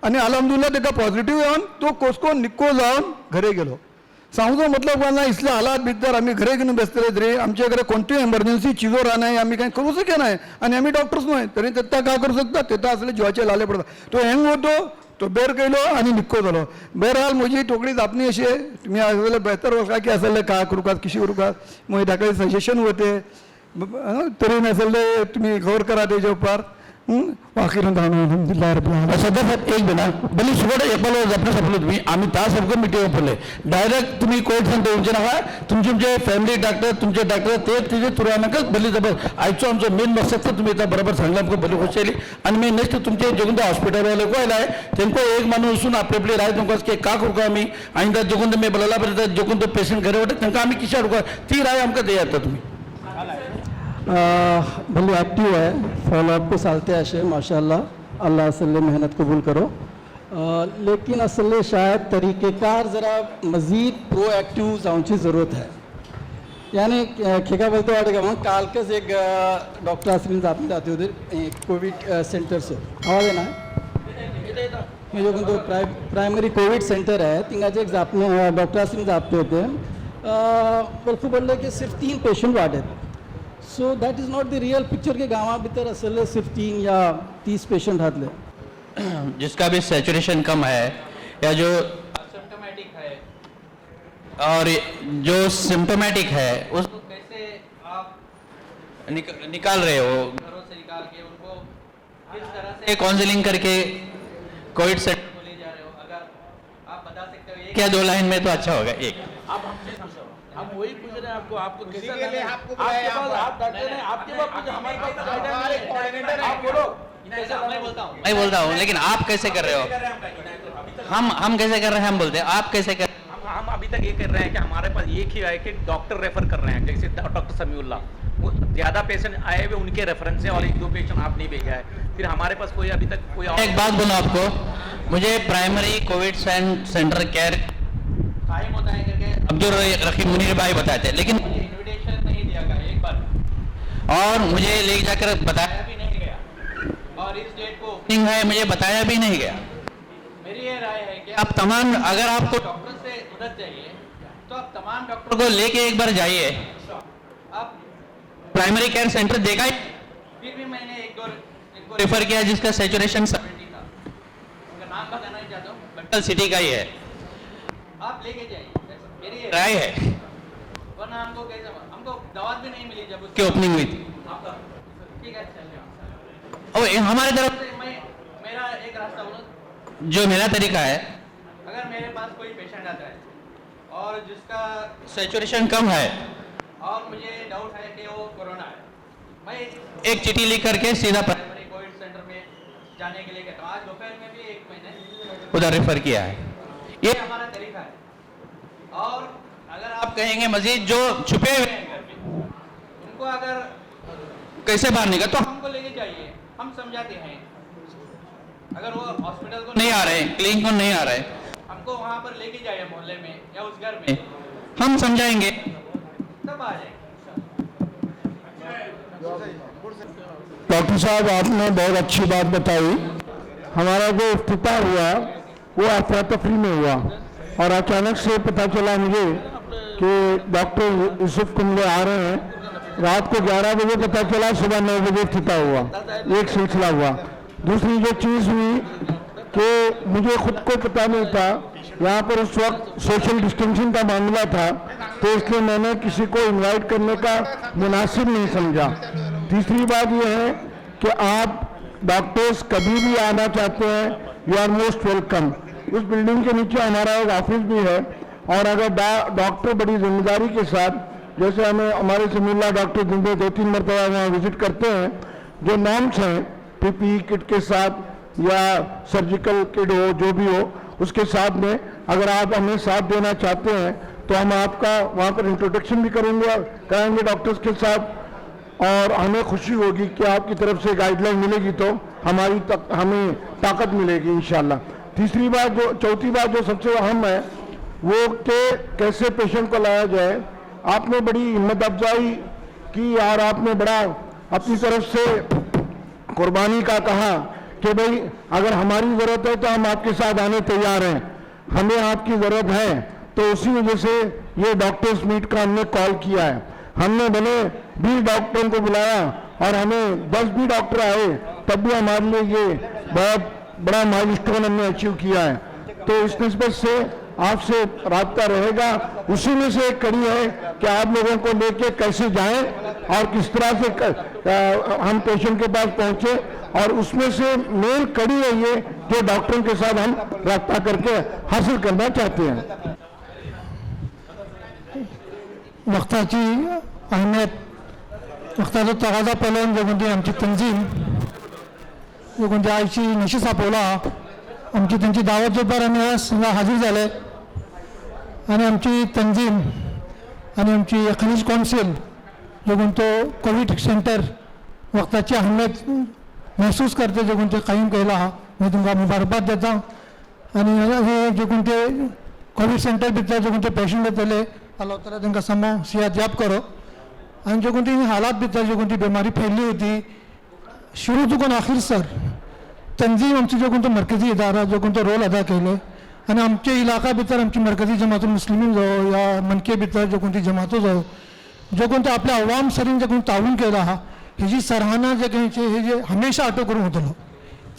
आनी अलहमदुल्ला ताका पॉझिटिव्ह येवन तो कोस्को निको जावन घरा गेलो सांगचो मतलब ना इसल्या हालात भितर आमी घरा घेवन बसतले तरी आमचे कडेन कोणती एमर्जन्सी चिजो रानाय आमी कांय करूं शकनाय आनी आमी डॉक्टर्स न्हय तरी तेता काय करूं शकता तेता असले जिवाचे लाले पडता तो हँग होतो तो बेर केलो आनी निक्को जालो बहरहाल म्हजी तोकडी जापणी अशी तुमी आसले बेहतर वचा की आसले काय करूकात किशी करूकात म्हजे ताका सजेशन वते तरी नासले तुमी गौर करा तेजे उपर आखिर सध्या एक बिना भले सुबह एपाल अपने सफल तुम्ही आम्ही त्या सबको मिटिंग पडले डायरेक्ट तुम्ही कोविड सेंटर उंचे नका तुमचे फॅमिली डॉक्टर तुमचे डॉक्टर ते तिजे तुरानकच भली जबर आयचो आमचो मेन मकसद तर तुम्ही बरोबर सांगला आमकां भली खुश जाली आणि मी नेक्स्ट तुमचे जे कोणते हॉस्पिटल वाले को आयलाय तेंको एक माणूस वचून आपली आपली राय तुमकां की का करूं आमी आनी जे कोणते मी बोलायला पाहिजे जे कोणते पेशंट घरा वता तांकां आमी किशा करूं ती राय आमकां दियात तुम्ही भले एक्टिव है फॉलोअप को सालते अशे माशाल्लाह अल्लाह असले मेहनत कबूल करो लेकिन असले शायद तरीक़ेकार ज़रा मज़ीद प्रोएक्टिव जावची ज़रूरत है यानी खेका बोलते वाटे कालकस एक डॉक्टर आसलीन आपने जाते उधर कोविड सेंटर से आवाज़ है ना मैं जो तो प्राइमरी कोविड सेंटर है तिंगाचे एक आपने डॉक्टर आसलीन जापते होते बल्कि बोलले कि सिर्फ 3 पेशेंट वाटे so that is not the real picture के गाँव भितर असले सिर्फ 3 या 30 पेशेंट हातले जिसका भी सैचुरेशन कम है या जो सिम्टोमेटिक है और जो सिम्टोमेटिक है उसको कैसे आप निकाल रहे हो घरों से निकाल के उनको किस तरह से काउंसलिंग करके कोविड सेंटर को ले जा रहे हो, अगर आप बता सकते हो एक या 2 लाइन में तो अच्छा होगा। एक आप हमसे समझो, हम वही पूछ रहे हैं आपको कैसा के लिए आपके पास आप डॉक्टर हैं, आपके पास कुछ हमारे पास गाइडलाइन है, आप बोलो। मैं बोलता हूँ, लेकिन आप कैसे कर रहे हो? हम कैसे कर रहे हैं, हम बोलते हैं, आप कैसे कर? हम अभी तक ये कर रहे हैं कि हमारे पास एक ही है कि डॉक्टर रेफर कर रहे हैं, जैसे डॉक्टर समीउल्लाह, वो ज़्यादा पेशेंट आए हुए उनके रेफरेंस से, और 1-2 पेशेंट आपने भेजा है, फिर हमारे पास कोई अभी तक कोई एक बात बोलूं आपको, मुझे प्राइमरी कोविड सेंटर केयर कायम होता है करके अब्दुल रहीम मुनीर भाई बताते हैं, लेकिन मुझे इन्विटेशन नहीं दिया गया एक बार, और मुझे ले जाकर बताया भी नहीं गया, और इस डेट को ओपनिंग है मुझे बताया भी नहीं गया। मेरी ये राय है कि आप तमाम, अगर आपको डॉक्टर से मदद चाहिए तो आप तमाम डॉक्टर को लेके एक बार जाइए। आप प्राइमरी केयर सेंटर देखा ही, फिर भी मैंने एक दो रेफर किया जिसका सैचुरेशन 70 था, उनका नाम बताना नहीं चाहता हूँ, बटल सिटी का ही है, आप लेके जाइए, मेरी ये राय है। वरना हमको दावत भी नहीं मिली जब उसकी ओपनिंग हुई थी। ठीक है, और हमारे तरफ से मेरा एक रास्ता बोलो, जो मेरा तरीका है, अगर मेरे पास कोई पेशेंट आता है और जिसका सैचुरेशन कम है और मुझे डाउट है कि वो कोरोना है, मैं एक चिट्ठी लिख करके सीधा प्राइमरी कोविड सेंटर में जाने के लिए कहता हूँ। आज दोपहर में भी एक मैंने उधर रेफर किया है, ये हमारा तरीका है। और अगर आप कहेंगे मजीद जो छुपे हुए हैं घर में, उनको अगर कैसे बाहर निकल, तो हमको लेके जाइए, हम समझाते हैं। अगर वो हॉस्पिटल को नहीं आ रहे, क्लिनिक को नहीं आ रहे, हमको वहाँ पर लेके जाइए मोहल्ले में या उस घर में, हम समझाएंगे, तब आ जाएंगे। डॉक्टर साहब, आपने बहुत अच्छी बात बताई। हमारा जो इफ्तिताह हुआ वो अफरा तफरी में हुआ, और अचानक से पता चला मुझे कि डॉक्टर यूसुफ कुंबले आ रहे हैं। रात को 11 बजे पता चला, सुबह 9 बजे इफ्तिताह हुआ, एक सिलसिला हुआ। दूसरी जो चीज़ हुई कि मुझे खुद को पता नहीं था, यहाँ पर उस वक्त सोशल डिस्टेंसिंग का मामला था, तो इसलिए मैंने किसी को इनवाइट करने का मुनासिब नहीं समझा। तीसरी बात यह है कि आप डॉक्टर्स कभी भी आना चाहते हैं, यू आर मोस्ट वेलकम। उस बिल्डिंग के नीचे हमारा एक ऑफिस भी है, और अगर डॉक्टर बड़ी जिम्मेदारी के साथ, जैसे हमें हमारे समीउल्लाह डॉक्टर दिन में 2-3 मरतबा वहाँ विजिट करते हैं, जो नॉर्म्स हैं पीपीई किट के साथ या सर्जिकल किट हो, जो भी हो, उसके साथ में अगर आप हमें साथ देना चाहते हैं तो हम आपका वहाँ पर इंट्रोडक्शन भी कराएंगे डॉक्टर्स के साथ, और हमें खुशी होगी कि आपकी तरफ से गाइडलाइन मिलेगी तो हमें ताकत मिलेगी इंशाल्लाह। चौथी बात जो सबसे अहम है वो कि कैसे पेशेंट को लाया जाए। आपने बड़ी हिम्मत अफजाई की और आपने बड़ा अपनी तरफ से कुर्बानी का कहा कि भाई अगर हमारी ज़रूरत है तो हम आपके साथ आने तैयार हैं, हमें आपकी ज़रूरत है। तो उसी वजह से ये डॉक्टर्स मीट का हमने कॉल किया है। हमने भले 20 डॉक्टरों को बुलाया और हमें 10 भी डॉक्टर आए, तब भी हमारे लिए ये बहुत बड़ा माइलस्टोन हमने अचीव किया है। तो इस निस्बत से आपसे राब्ता रहेगा। उसी में से एक कड़ी है कि आप लोगों को लेके कैसे जाएं और किस तरह से हम पेशेंट के पास पहुंचे, और उसमें से मेन कड़ी है ये कि डॉक्टरों के साथ हम राब्ता करके हासिल करना चाहते हैं। वक्ताची अहमियत, वक्ताचो तगादा पळोवन जो कोणती आमची तंजीम जो कोणती आयची नशीस आपोवला, आमची त्यांची दावत जोपार आमी आज हांगा हाजीर जाले, आनी आमची तंजीम आनी आमची खनीज कावन्सिल जो कोणतो कोविड सेंटर वक्ताची अहमियत महसूस करते जो कोणते कायम केला हा, मैं तुमकां मुबारकबाद देता। आनी हे जो कोणते कोविड सेंटर भितर जो कोणते पेशंट येतले, अल्लाह ताला तांकां समो सेहत याब करो। आनी जो कोणती हालात भितर जो कोणती बीमारी फैली होती, शुरू तो आखिर सर तंजीम आमची जो कोणतो मरकजी इदारा जो कोणतो रोल अदा केले, आनी आमच्या इलाका भितर आमची मरकजी जमातुल मुस्लिमीन जावं या मनके भितर जो कोणती जमातो जावं, जो कोणतो आपल्या अवाम सरीन जो कोण तावून केला हा, हेजी सराहना जे काही हे जे हमेशा आटो करून वतलो।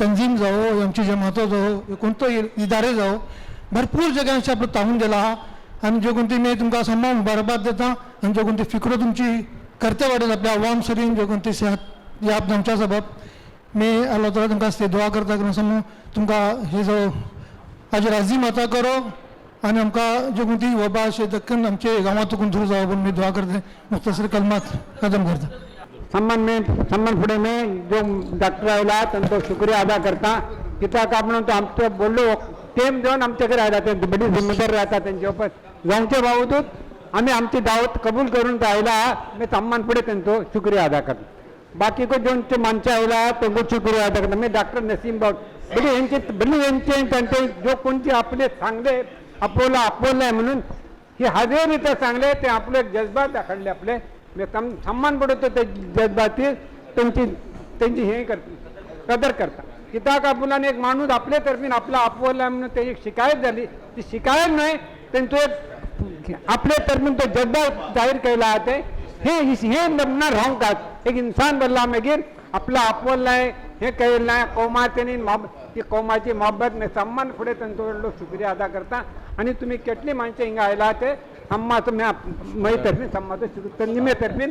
तंजीम जावं आमची जमातो जावं कोणतो इदारे जावं, भरपूर जगांशी आपलो तावून दिला हा। आनी जो कोणती मी तुमकां समो मुबारकबाद देता, आनी जो कोणती फिक्रो तुमची करते वाडत आपल्या अवाम सरीन जो कोणती सेहत याब जावच्या सबब मी अल्लाह ताला तुमकां ते दुआ करता की समू तुमकां हे जो अजर अजीम अता करो आणि आमकां जो कोणती वबा अशें दक्कन आमचे गांवांतून दूर जावं म्हणून मी दुआ करते मुख्तसर कलमात खतम करता सम्मान फुडे में जो डॉक्टर आयला तांचो शुक्रिया अदा करता कित्याक आपण तो आमचो बोल्लो टेम देवन आमचे कडेन आयला ते बडी जिम्मेदारी राहता त्यांचे उपर जावचे बाबतीत आम्ही आमची दावत कबूल करून तो आयला मी सम्मान फुडे त्यांचो शुक्रिया अदा करता बाकी को जो माणसं आयला त्यांचो शुक्रिया अदा करता मी डॉक्टर नसीम बाब बडी यांचे जो कोणते आपले चांगले आपवलाय म्हणून हे हजेरीत सांगले ते आपले जज्बात दाखवले आपले मी सम्मान पडतो ते जज्बाती त्यांची हे कदर करता कित्याक आपुलान एक माणूस आपले तर्फीन आपला आपवला म्हणून ते एक शिकायत झाली ती शिकायत नाही त्यांचो एक आपले तर्फीन तो जज्बा जाहीर केला ते हे नमना रावतात एक इन्सान बदला मागीर आपला आपवलाय हे केलेलं नाही कौमातेनी ती कौमाची मोहब्बत मी सम्मान फुडे त्यांचो व्हडलो शुक्रिया अदा करता आणि तुम्ही केटली माणसं हिंगा आयला ते सम्माचं मी तर्फीन सम्माचं निमे तर्फीन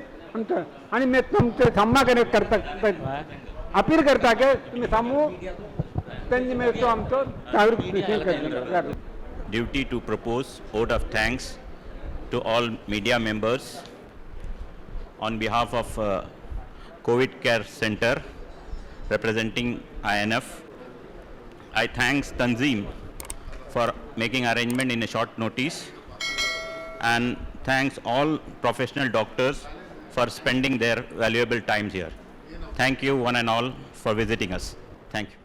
आणि मी तुमचे सम्मा करता अपील करता की तुम्ही सामू त्यांनी मी तो आमचो duty to propose vote of thanks to all media members on behalf of COVID Care Center representing INF. I thanks Tanzim for making arrangement in a short notice and thanks all professional doctors for spending their valuable times here. Thank you one and all for visiting us. Thank you.